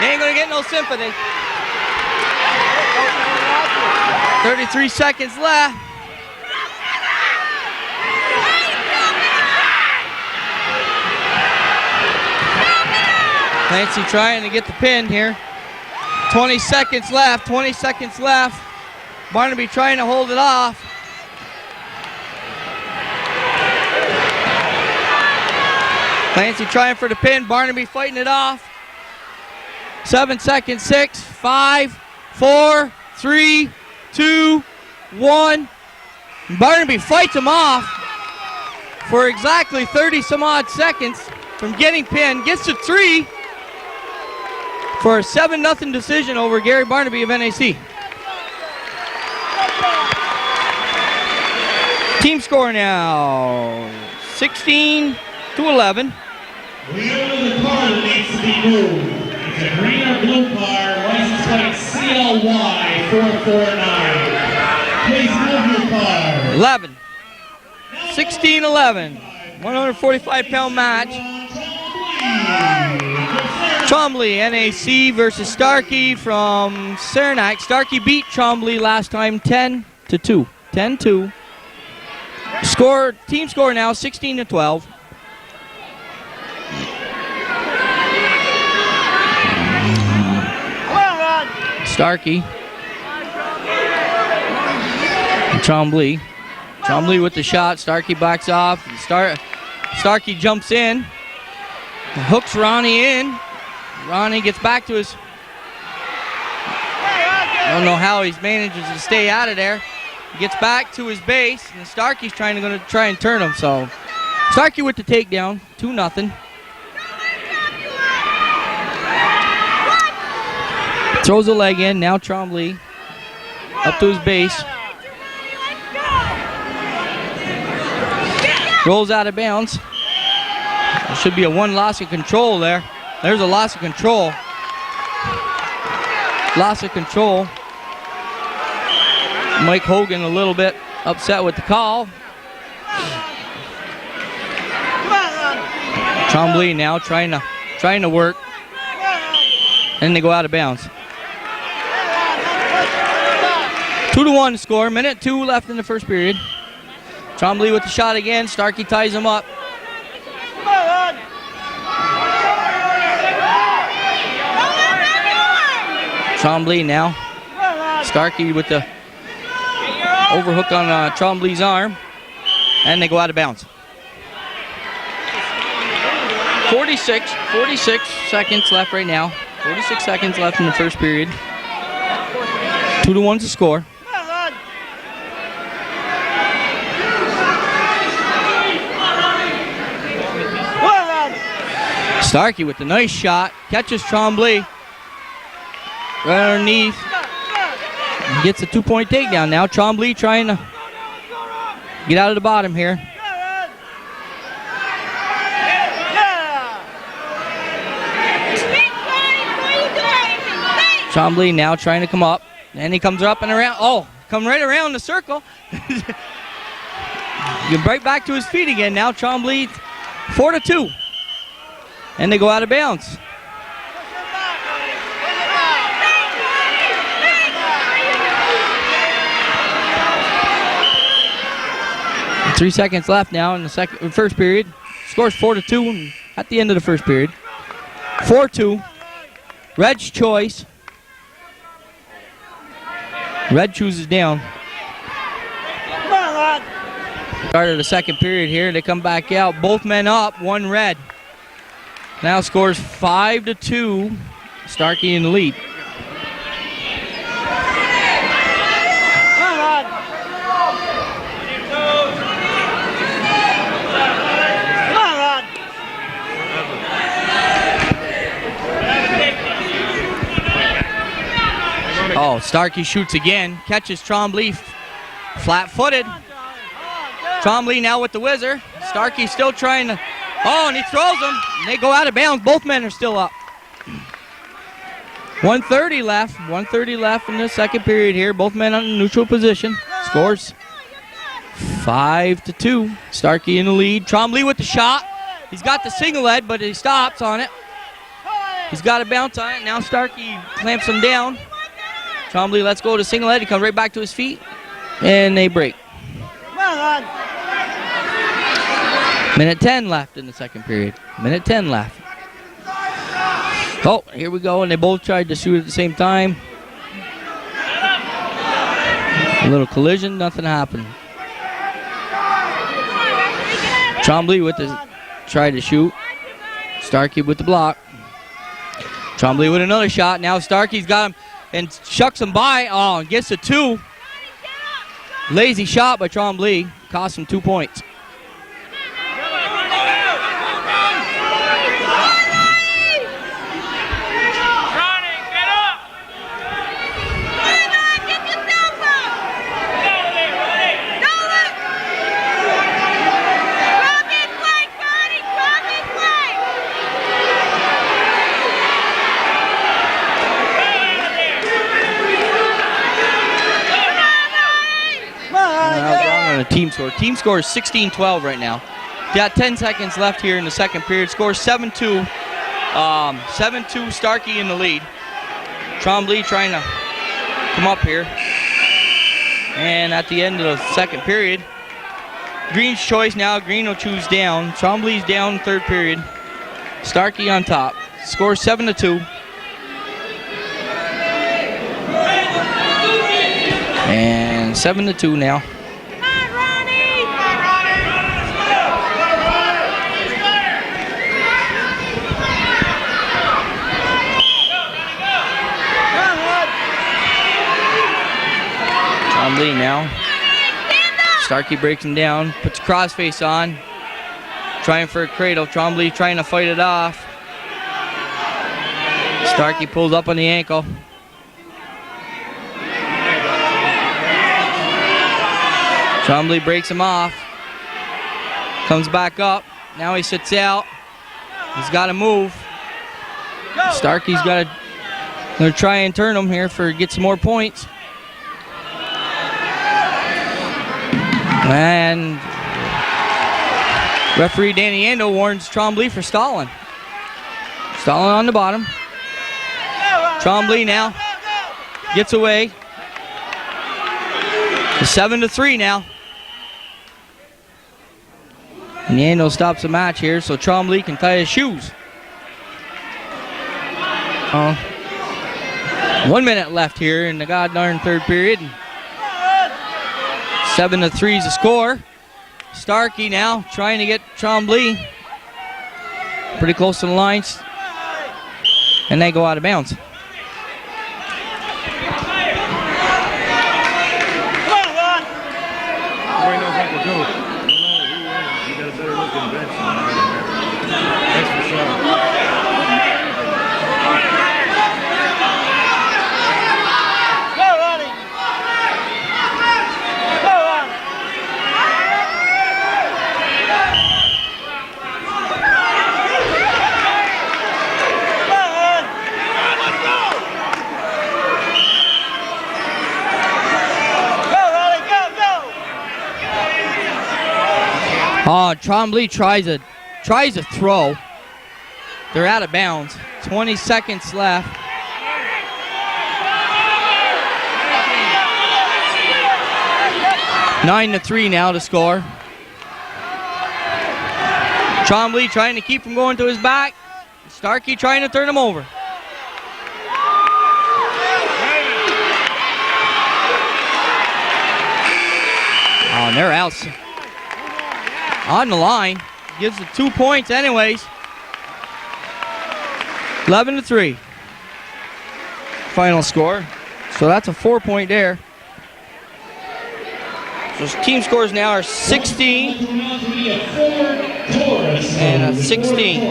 ain't gonna get no sympathy. 33 seconds left. Clancy trying to get the pin here. 20 seconds left, 20 seconds left. Barnaby trying to hold it off. Clancy trying for the pin, Barnaby fighting it off. 7 seconds, 6, 5, 4, 3, 2, 1. Barnaby fights him off for exactly 30 some odd seconds from getting pinned. Gets to 3 for a 7-0 decision over Gary Barnaby of NAC. Team score now 16-11. We own the car that needs to be moved. It's a green or blue car, license plate CLY 449. Please move your car. 11. 16-11. 145-pound match. Chombley, NAC versus Starkey from Saranac. Starkey beat Chombley last time 10-2. 10-2. Score, team score now 16-12. Starkey. Chombley. Chombley with the shot. Starkey backs off. Starkey jumps in. Hooks Ronnie in. Ronnie gets back to his... I don't know how he manages to stay out of there. He gets back to his base, and Starkey's trying to try and turn him. So Starkey with the takedown, 2-0. Throws a leg in. Now Chombley up to his base. Rolls out of bounds. There should be a 1 loss of control there. There's a loss of control. Loss of control. Mike Hogan a little bit upset with the call. Chombley now trying to work. And they go out of bounds. 2-1 score. Minute 2 left in the first period. Chombley with the shot again. Starkey ties him up. Chombley now. Starkey with the overhook on Chombley's arm. And they go out of bounds. 46 seconds left right now. 46 seconds left in the first period. 2-1 to score. Starkey with the nice shot. Catches Chombley. Right underneath. Gets a 2-point takedown now. Chombley trying to get out of the bottom here. Chombley now trying to come up. And he comes up and around. Oh, come right around the circle. Get right back to his feet again. Now Chombley 4-2. And they go out of bounds. Three seconds left now in the first period. Scores 4-2 at the end of the first period. 4-2. Red's choice. Red chooses down. Start of the second period here. They come back out. Both men up. 1 red. Now scores 5-2. Starkey in the lead. Oh, Starkey shoots again. Catches Trombley flat-footed. Trombley now with the whizzer. Starkey still trying to... Oh, and he throws them. And they go out of bounds. Both men are still up. 1:30 left. 1:30 left in the second period here. Both men on neutral position. Scores 5-2. Starkey in the lead. Trombley with the shot. He's got the single lead, but he stops on it. He's got a bounce on it. Now Starkey clamps him down. Trombley lets go to single lead. He comes right back to his feet. And they break. Minute 10 left in the second period. Minute 10 left. Oh, here we go. And they both tried to shoot at the same time. A little collision. Nothing happened. Trombley with the try to shoot. Starkey with the block. Trombley with another shot. Now Starkey's got him and shucks him by. Oh, and gets the 2. Lazy shot by Trombley. Cost him 2 points. Team score. Team score is 16-12 right now. Got 10 seconds left here in the second period. Score 7-2. 7-2 Starkey in the lead. Trombley trying to come up here. And at the end of the second period, Green's choice now. Green will choose down. Trombley's down third period. Starkey on top. Score 7-2. And 7-2 now. Trombley now. Starkey breaks him down, puts crossface on, trying for a cradle. Trombley trying to fight it off. Starkey pulls up on the ankle. Trombley breaks him off. Comes back up. Now he sits out. He's got to move. Starkey's got to gonna try and turn him here for get some more points. And referee Danny Ando warns Trombley for stalling. Stalling on the bottom. Trombley now gets away. It's 7-3 now. And Ando stops the match here so Trombley can tie his shoes. 1 minute left here in the god-darn third period. 7-3 is the score. Starkey now trying to get Trombley pretty close to the lines. And they go out of bounds. Everybody knows how to go. You got a better looking bench. That's for sure. Trombley tries a throw. They're out of bounds. 20 seconds left. Nine to 3 now to score. Trombley trying to keep him going to his back. Starkey trying to turn him over. Oh, and they're out. On the line, gives the 2 points anyways. 11-3. Final score. So that's a 4-point there. So team scores now are 16 and a 16. New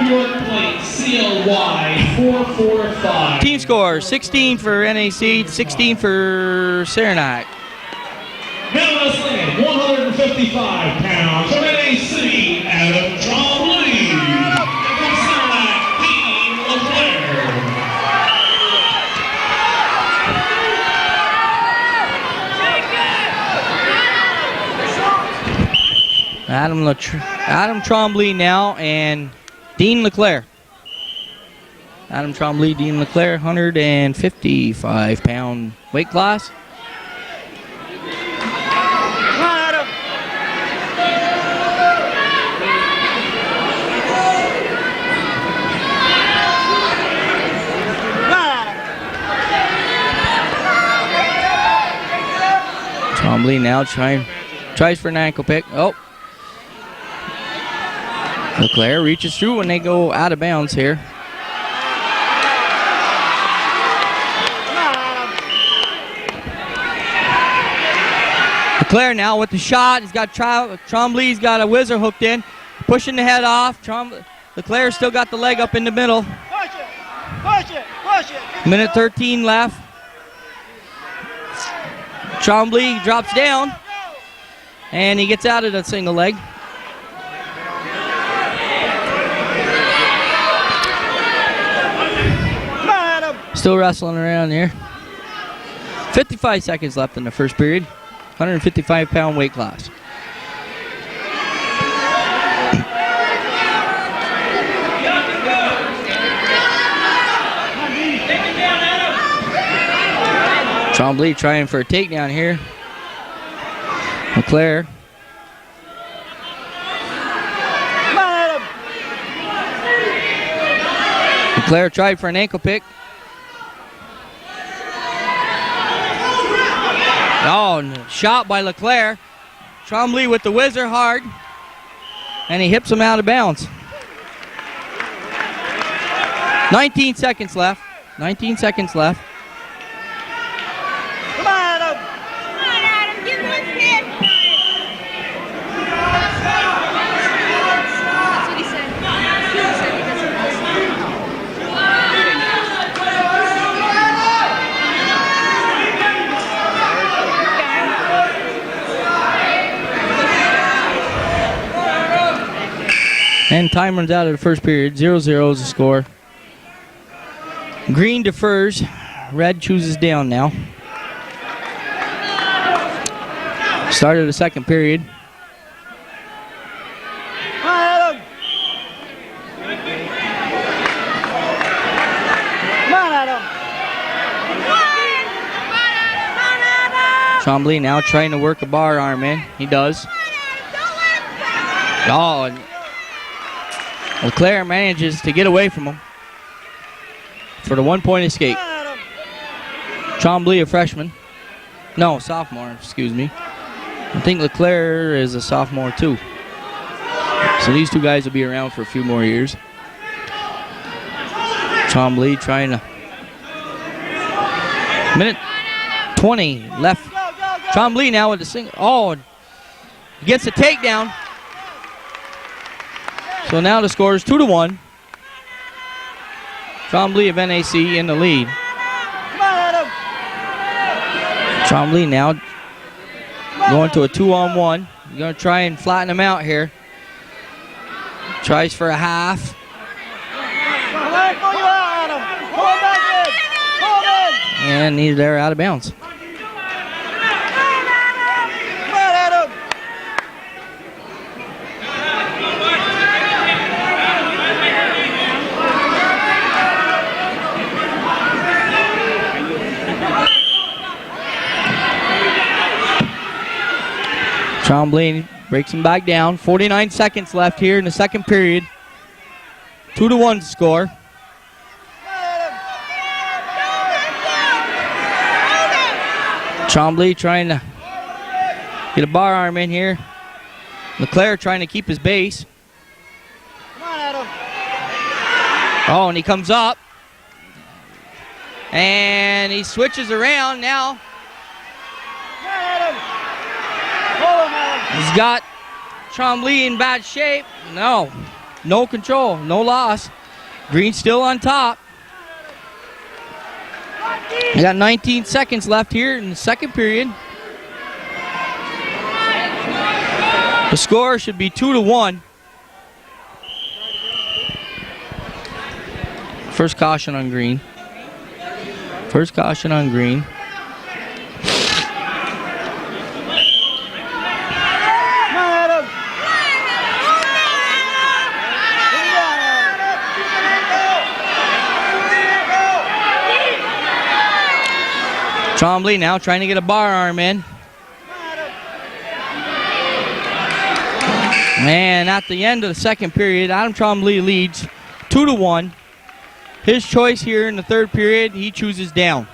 York plate CLY 445. Team score, 16 for NAC, 16 for Saranac. Now wrestling at 155 pounds from NAC, Adam Trombley. And from Saranac, Dean LeClaire. Adam Trombley now and Dean LeClaire. Adam Trombley, Dean LeClaire, 155-pound weight class. Trombley now tries for an ankle pick. Oh. LeClaire reaches through when they go out of bounds here. LeClaire now with the shot. He's got Trombley's got a whizzer hooked in. Pushing the head off. LeClaire's still got the leg up in the middle. Push it, push it, push it. Minute 13 left. Trombley drops down. And he gets out of the single leg. Still wrestling around here. 55 seconds left in the first period. 155-pound weight class. Trombley trying for a takedown here. LeClaire. LeClaire tried for an ankle pick. Oh, shot by LeClaire. Trombley with the whizzer hard. And he hips him out of bounds. 19 seconds left. 19 seconds left. Come on, Adam. Come on, Adam. Give him a hit. That's what he said. He said he doesn't And time runs out of the first period. 0-0 is the score. Green defers. Red chooses down now. Start of the second period. Come on, Adam. Come on, Adam. Trombley now trying to work a bar arm in. He does. Oh, and LeClaire manages to get away from him for the 1-point escape. Trombley, a freshman. No, sophomore, excuse me. I think LeClaire is a sophomore too. So these two guys will be around for a few more years. Trombley trying to... Minute 20 left. Trombley now with the single. Oh, gets a takedown. So now the score is 2-1. Trombley of NAC in the lead. Trombley now going to a 2-on-1. He's going to try and flatten him out here. Tries for a half. And he's there out of bounds. Trombley breaks him back down. 49 seconds left here in the second period. 2-1 score. Trombley trying to get a bar arm in here. LeClaire trying to keep his base. Oh, and he comes up. And he switches around now. He's got Trombley in bad shape. No control, no loss. Green still on top. We got 19 seconds left here in the second period. The score should be 2-1. First caution on green. First caution on green. Trombley now trying to get a bar arm in. And at the end of the second period, Adam Trombley leads 2-1. His choice here in the third period, he chooses down.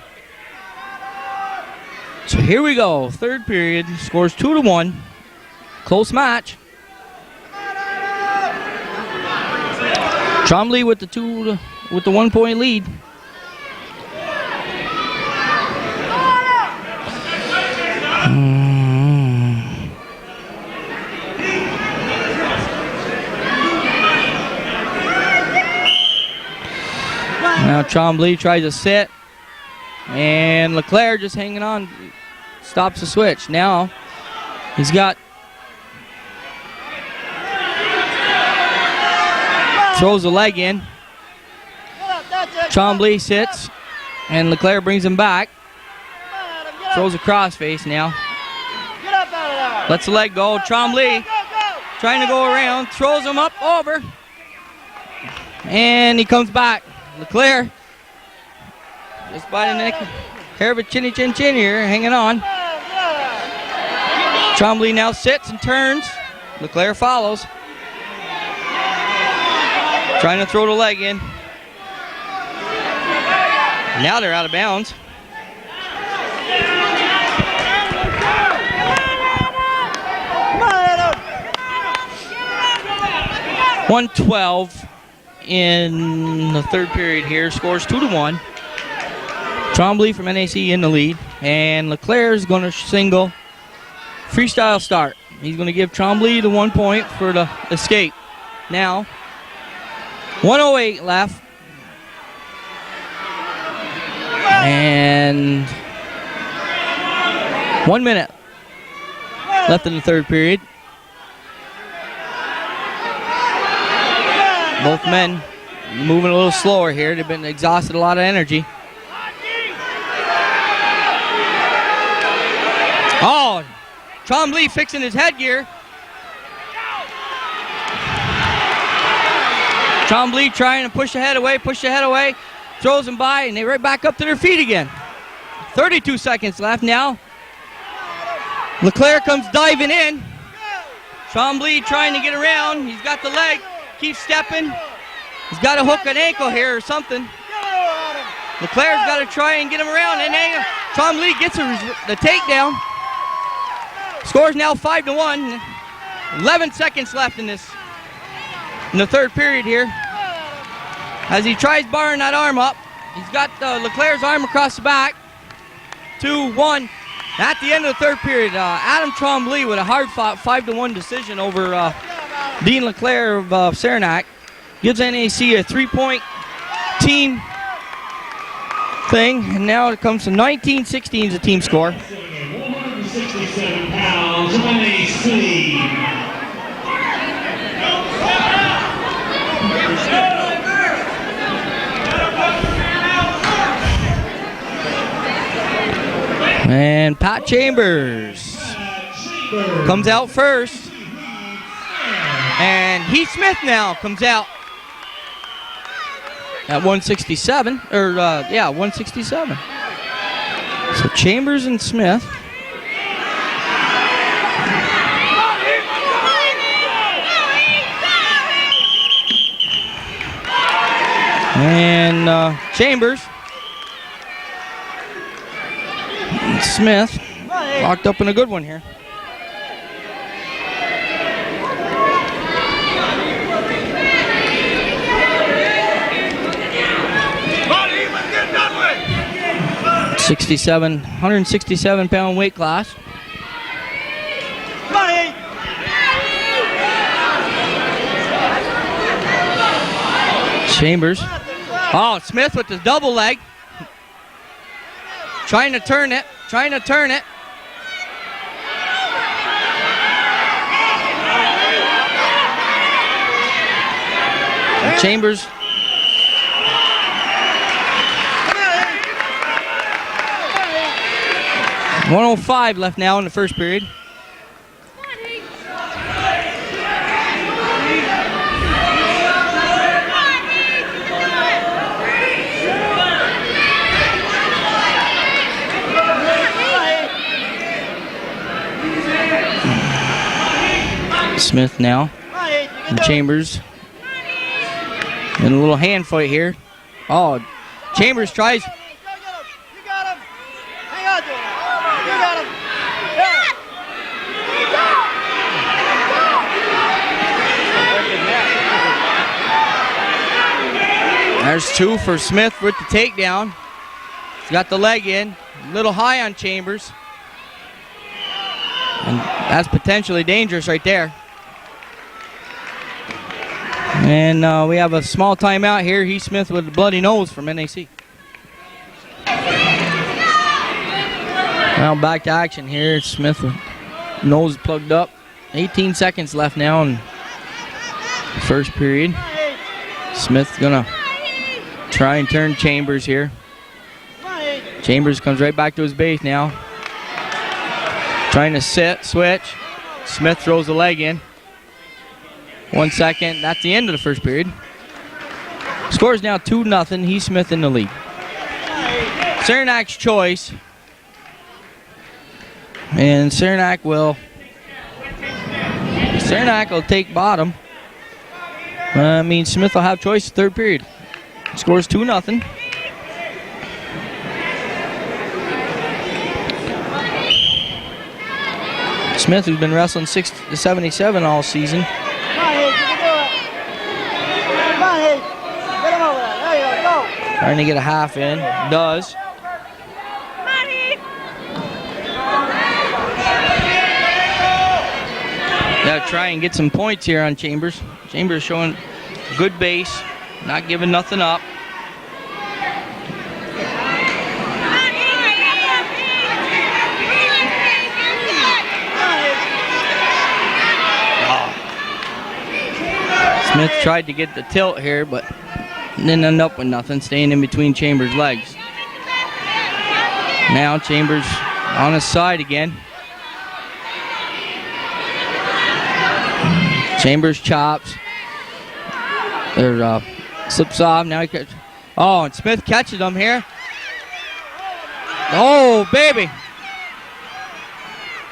So here we go. Third period, scores 2-1. Close match. Trombley with the 1 point lead. Now Trombley tries to sit, and LeClaire just hanging on, stops the switch. Now he's got, throws the leg in. Trombley sits, and LeClaire brings him back. Throws a crossface now. Lets the leg go. Trombley trying to go around, throws him up over, and he comes back. LeClaire just by the neck, hair of a chinny chin chin here, hanging on. Trombley now sits and turns. LeClaire follows. Trying to throw the leg in. Now they're out of bounds. .112 in the third period here. Scores 2-1. Trombley from NAC in the lead. And LeClaire is going to single freestyle start. He's going to give Trombley the 1 point for the escape. Now, 1:08 left. And 1 minute left in the third period. Both men moving a little slower here. They've been exhausted a lot of energy. Oh, Trombley fixing his headgear. Trombley trying to push the head away, throws him by, and they're right back up to their feet again. 32 seconds left now. LeClaire comes diving in. Trombley trying to get around. He's got the leg. Keeps stepping. He's got to hook an ankle here or something. LeClaire's got to try and get him around. And Trombley gets the takedown. Scores now 5-1. 11 seconds left in the third period here. As he tries barring that arm up. He's got LeClaire's arm across the back. 2-1. At the end of the third period, Adam Trombley with a hard-fought 5-1 decision over Dean LeClaire of Saranac. Gives NAC a 3-point team thing. And now it comes to 19-16 as a team score. 167 pounds, NAC. And Pat Chambers comes out first. And Heath Smith now comes out at 167. 167. So Chambers and Smith. And Chambers and Smith locked up in a good one here. .167 167-pound weight class. Chambers. Oh, Smith with the double leg. Trying to turn it. Chambers. 1:05 left now in the first period. Smith now. And Chambers. And a little hand fight here. Oh, Chambers tries. You got him. Hang on to him. You got him. There's two for Smith with the takedown. He's got the leg in. A little high on Chambers. And that's potentially dangerous right there. And we have a small timeout here. Heath Smith with a bloody nose from NAC. Well, back to action here. Smith with nose plugged up. 18 seconds left now in the first period. Smith gonna try and turn Chambers here. Chambers comes right back to his base now. Trying to switch. Smith throws the leg in. 1 second. That's the end of the first period. Score is now 2-0. Heath Smith in the lead. Saranac's choice. And Saranac will take bottom. I mean, Smith will have choice third period. Score is 2-0. Smith, who's been wrestling 6 to 77 all season. Come on, Heath, you can do it. Come on, Heath. Get him over there. There you go. Go. Trying to get a half in. Does. Now try and get some points here on Chambers. Chambers showing good base, not giving nothing up. Smith tried to get the tilt here, but didn't end up with nothing, staying in between Chambers' legs. Now Chambers on his side again. Chambers chops. There, slips off. Now he catches. Oh, and Smith catches him here. Oh, baby.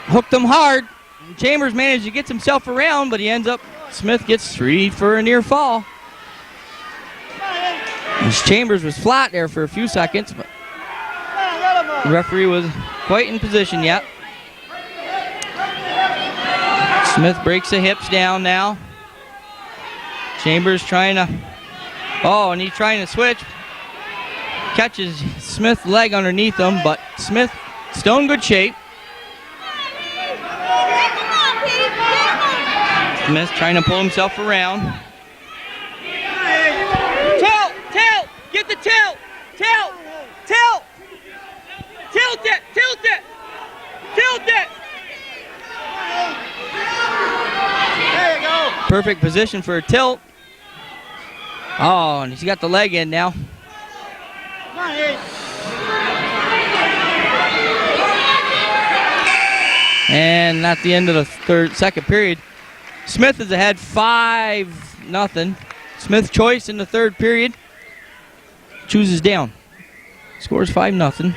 Hooked him hard. Chambers managed to get himself around, but he ends up, Smith gets 3 for a near fall. As Chambers was flat there for a few seconds, but the referee was quite in position yet. Smith breaks the hips down now. Chambers trying to, oh, and he's trying to switch. Catches Smith's leg underneath him, but Smith still in good shape. Smith trying to pull himself around. Tilt! Tilt! Get the tilt! Tilt! Tilt! Tilt it! Tilt it! Tilt it! There you go. Perfect position for a tilt. Oh, and he's got the leg in now. Come on, Heath. And at the end of the second period, Smith is ahead 5-0. Smith choice in the third period. Chooses down. Scores 5-0.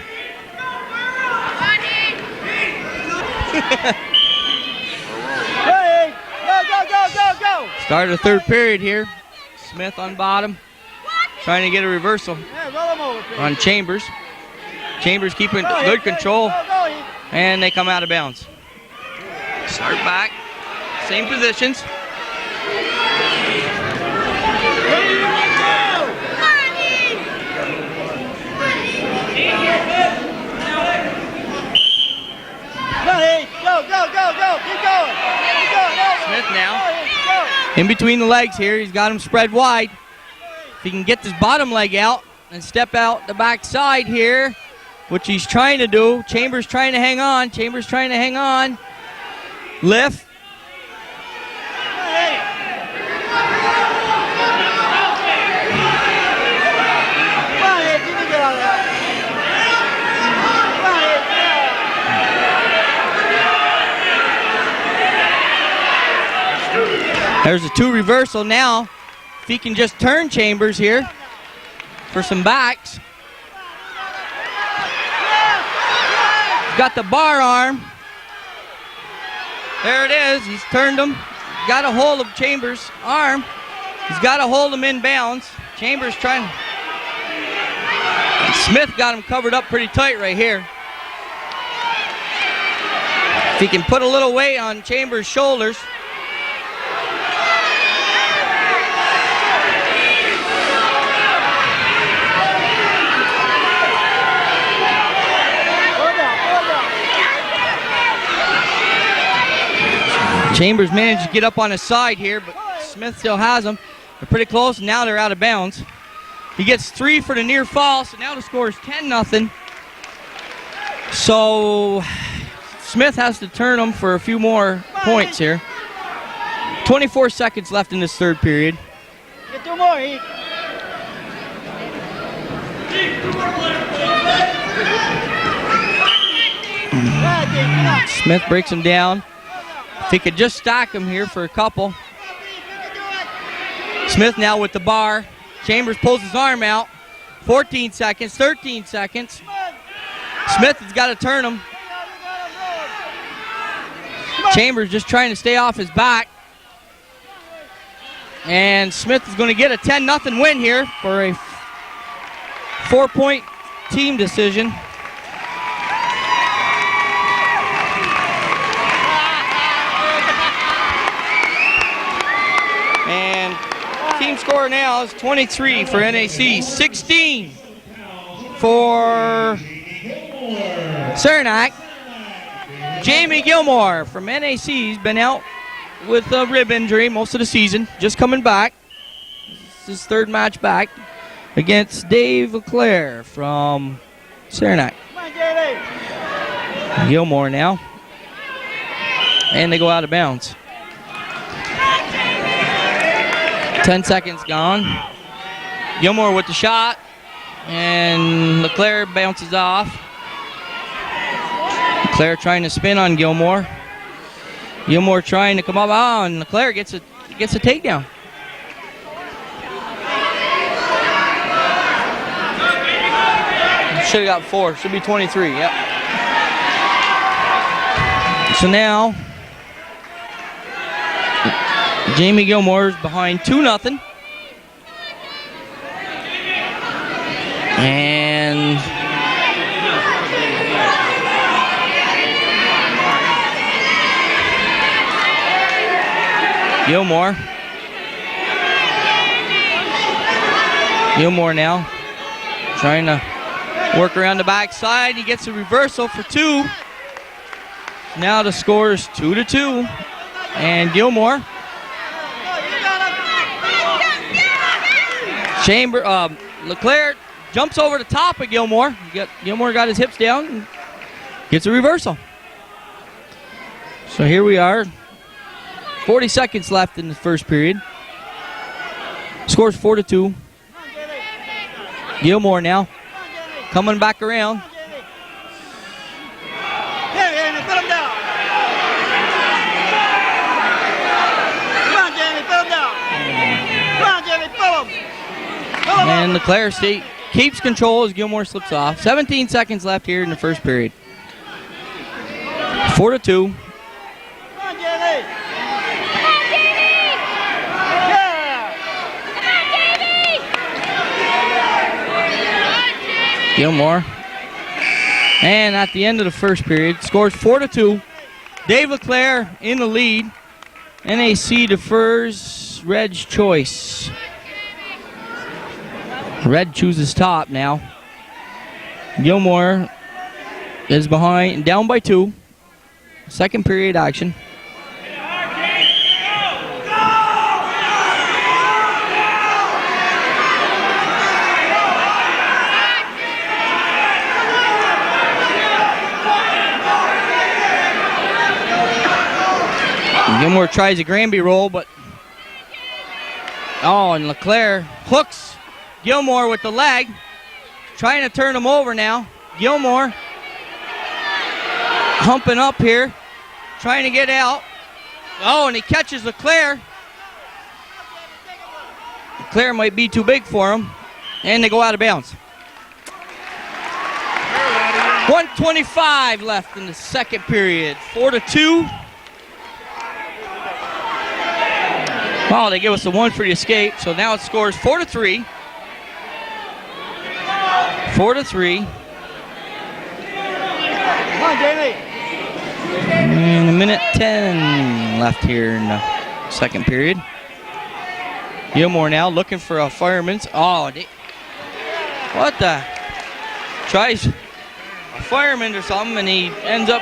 Hey, go. Start of the third period here. Smith on bottom. Trying to get a reversal Yeah, roll him over, please. on Chambers. Chambers keeping Go, good Heath. control. Go, Heath. And they come out of bounds. Start back. Same positions. Come on, Heath. Go. Keep going. Smith now. Go, Heath. Go. In between the legs here, he's got him spread wide. If he can get this bottom leg out and step out the back side here, which he's trying to do. Chambers trying to hang on. Chambers trying to hang on. Lift. There's a 2 reversal now. If he can just turn Chambers here for some backs. Got the bar arm. There it is. He's turned him. Got a hold of Chambers' arm. He's got to hold him in bounds. Chambers trying. And Smith got him covered up pretty tight right here. If he can put a little weight on Chambers' shoulders. Chambers managed to get up on his side here, but Smith still has him. They're pretty close, and now they're out of bounds. He gets 3 for the near fall, so now the score is 10-0. So Smith has to turn them for a few more points here. 24 seconds left in this third period. Get 2 more, Heath. Smith breaks him down. If he could just stack him here for a couple. Smith now with the bar. Chambers pulls his arm out. 14 seconds, 13 seconds. Smith has got to turn him. Chambers just trying to stay off his back. And Smith is going to get a 10-0 win here for a 4-point team decision. And team score now is 23 for NAC, 16 for Saranac. Jamie Gilmore from NAC has been out with a rib injury most of the season, just coming back. This is his third match back against Dave LeClaire from Saranac. Gilmore now. And they go out of bounds. 10 seconds gone. Gilmore with the shot. And LeClaire bounces off. LeClaire trying to spin on Gilmore. Gilmore trying to come up. Oh, and LeClaire gets a takedown. Should have got 4. Should be 23. Yep. So now Jamie Gilmore is behind 2-0. And Gilmore now trying to work around the backside. He gets a reversal for 2. Now the score is 2-2. And Gilmore. LeClaire jumps over the top of Gilmore. Gilmore got his hips down and gets a reversal. So here we are. 40 seconds left in the first period. Scores 4-2. Gilmore now coming back around. And LeClaire State keeps control as Gilmore slips off. 17 seconds left here in the first period. 4-2. Gilmore. And at the end of the first period, scores 4-2. Dave LeClaire in the lead. NAC defers Red's choice. Red chooses top now. Gilmore is behind, down by 2. Second period action. Gilmore tries a Granby roll, but and LeClaire hooks Gilmore with the leg, trying to turn him over now. Gilmore humping up here, trying to get out. And he catches LeClaire. LeClaire might be too big for him, and they go out of bounds. 1:25 left in the second period. 4-2. They give us a 1 for the escape, so now it scores 4-3. 4-3. Come on, Jamie. And a minute 10 left here in the second period. Gilmore now looking for a fireman's. What the? Tries a fireman or something, and he ends up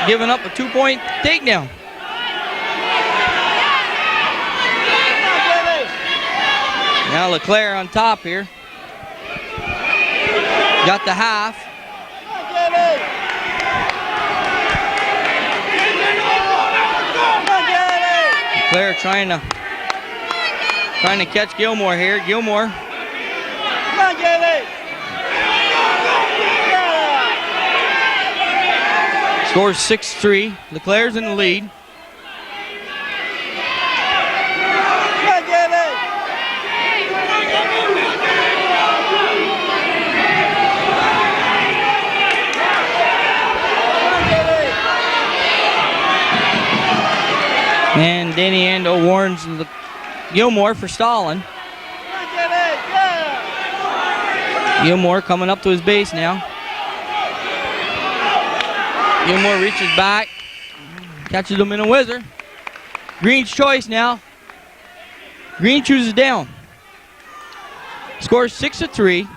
giving up a 2-point takedown. Now LeClaire on top here. Got the half. LeClaire trying to catch Gilmore here. Gilmore. Come on, Jamie. Scores 6-3. LeClaire's in the lead. Come on, Jamie. And Danny Ando warns Gilmore for stalling. Gilmore coming up to his base now. Gilmore reaches back, catches him in a whizzer. Green's choice now. Green chooses down. Scores 6-3.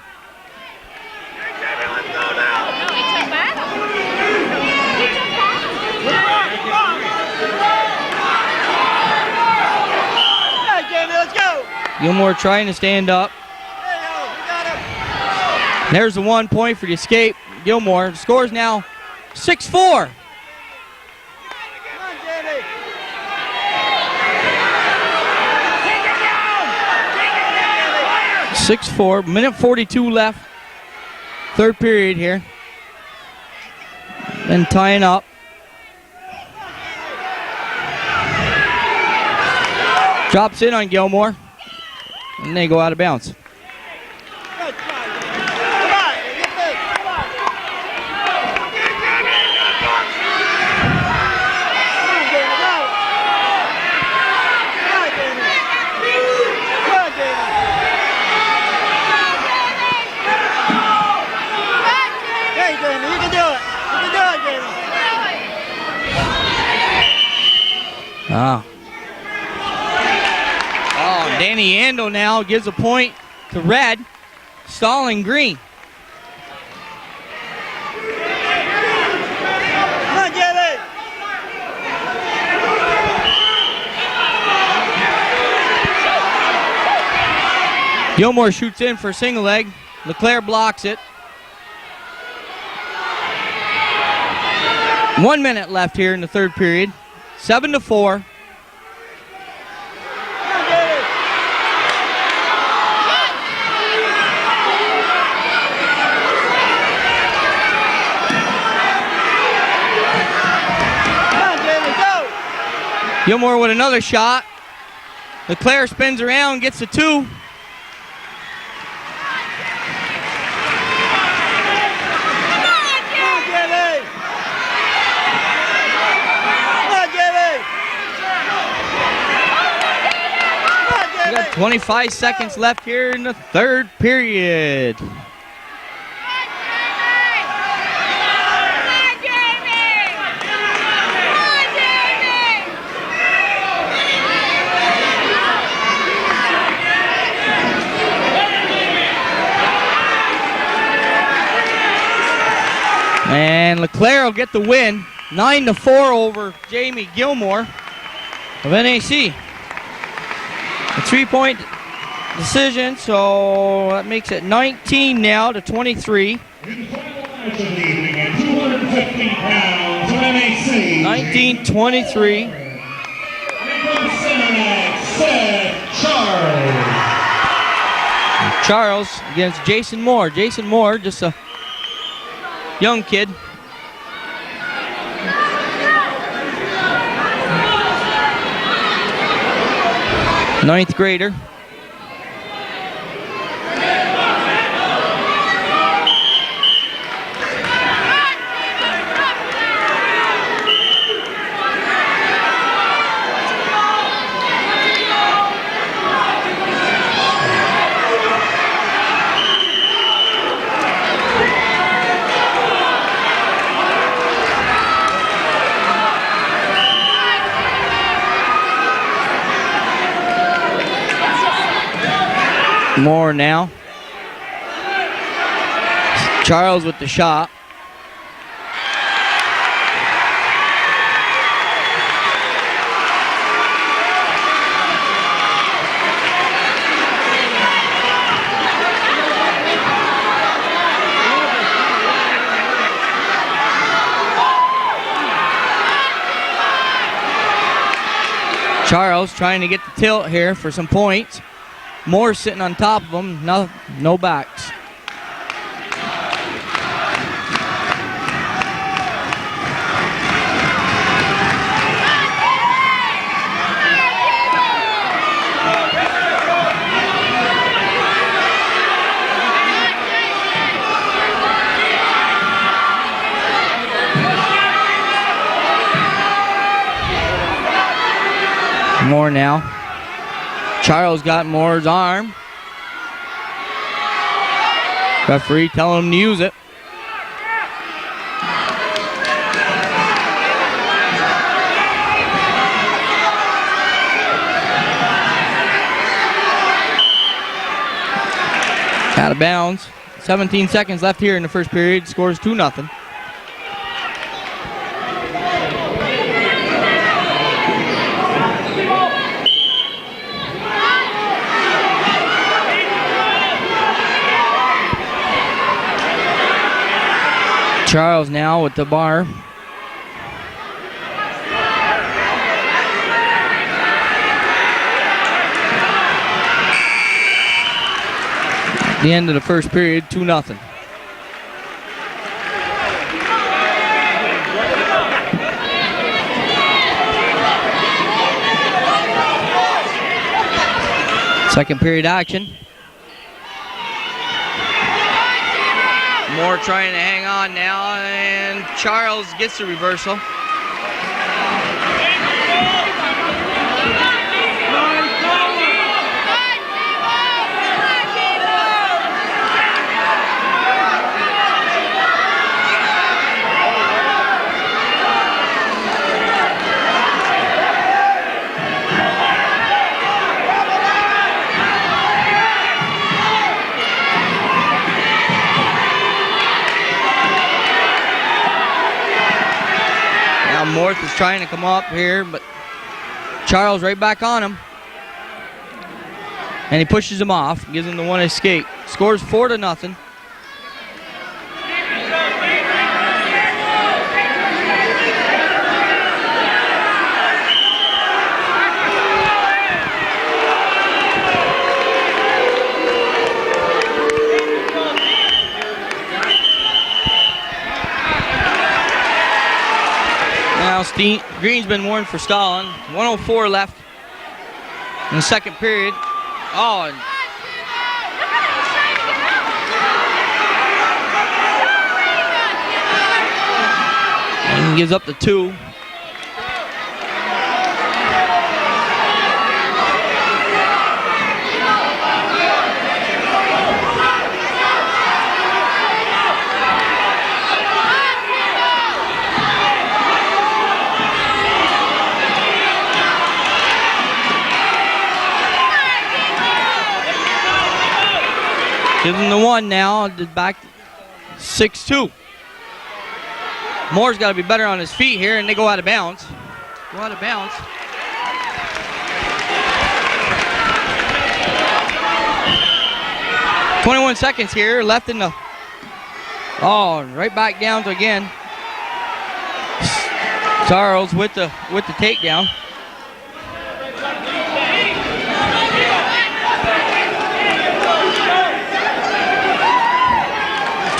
Gilmore trying to stand up. There's the 1 point for the escape. Gilmore scores now 6-4. 6-4. Minute 42 left. Third period here. Then tying up. Drops in on Gilmore. And they go out of bounds. Danny Ando now gives a point to Red, stalling Green. Come on, Jamie. Gilmore shoots in for a single leg. LeClaire blocks it. 1 minute left here in the third period. 7-4. Gilmore with another shot. LeClaire spins around, gets the 2. Come on, We got 25 seconds left here in the third period. And LeClaire will get the win, 9-4 over Jamie Gilmore of NAC. A 3-point decision, so that makes it 19 now to 23. 215 pounds of NAC. 19-23. Seth Charles. Charles against Jason Moore. Jason Moore, just a young kid. Ninth grader. Moore now. Charles with the shot. Charles trying to get the tilt here for some points. Moore sitting on top of him, no backs. Moore now. Charles got Moore's arm. Referee telling him to use it. Out of bounds. 17 seconds left here in the first period. Scores 2-0. Charles now with the bar. The end of the first period, 2-0. Second period action. Moore trying to hang on now, and Charles gets the reversal. Morth is trying to come up here, but Charles right back on him. And he pushes him off, gives him the one escape. Scores 4-0. Green's been warned for stalling. 1:04 left in the second period. Oh, and he gives up the 2. Gives him the 1 now, back 6-2. Moore's got to be better on his feet here, and they go out of bounds. 21 seconds here left in the... Oh, right back down to again. Charles with the takedown.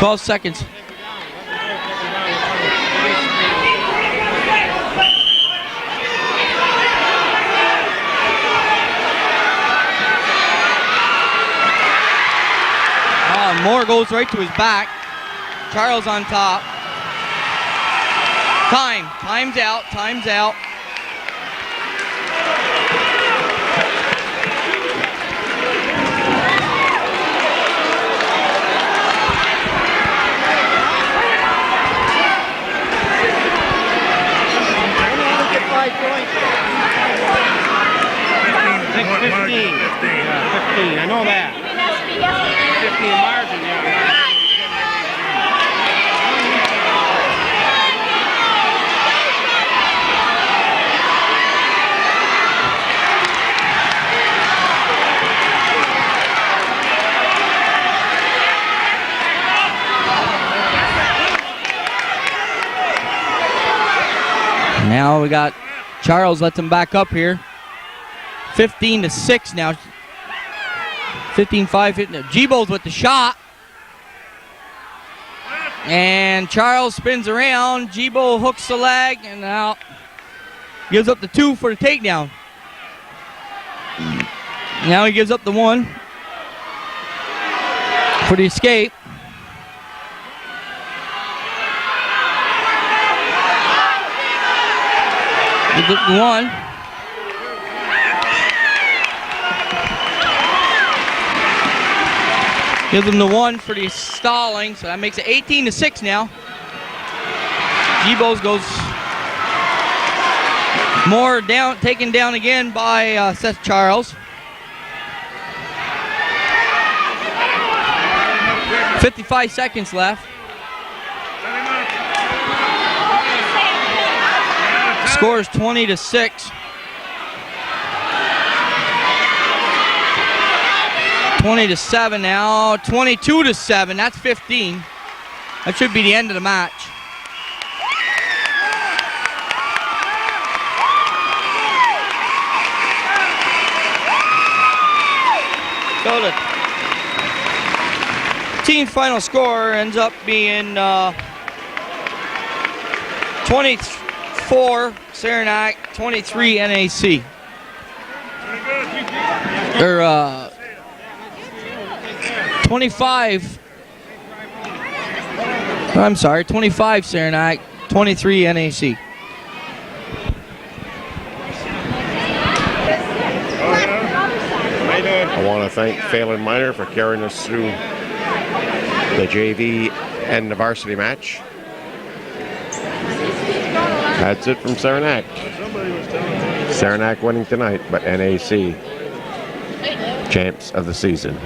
12 seconds. Moore goes right to his back. Charles on top. Time's out. Get 5 points. 15. 15. I know that. 15 margin, yeah. Now we got Charles lets him back up here. 15-6 now. 15-5. Gibo's with the shot. And Charles spins around. Gibo hooks the leg and out. Gives up the 2 for the takedown. Now he gives up the 1 for the escape. Gives up the 1. Gives him the 1 for the stalling, so that makes it 18-6 now. Gibo's goes more down, taken down again by Seth Charles. 55 seconds left. Score is 20-6. 20-7 now. 22-7. That's 15. That should be the end of the match. So the team's final score ends up being 24 Saranac, 23 NAC. Or 25. I'm sorry, 25 Saranac, 23 NAC. I want to thank Phelan Minor for carrying us through the JV and the varsity match. That's it from Saranac. Saranac winning tonight, but NAC champs of the season.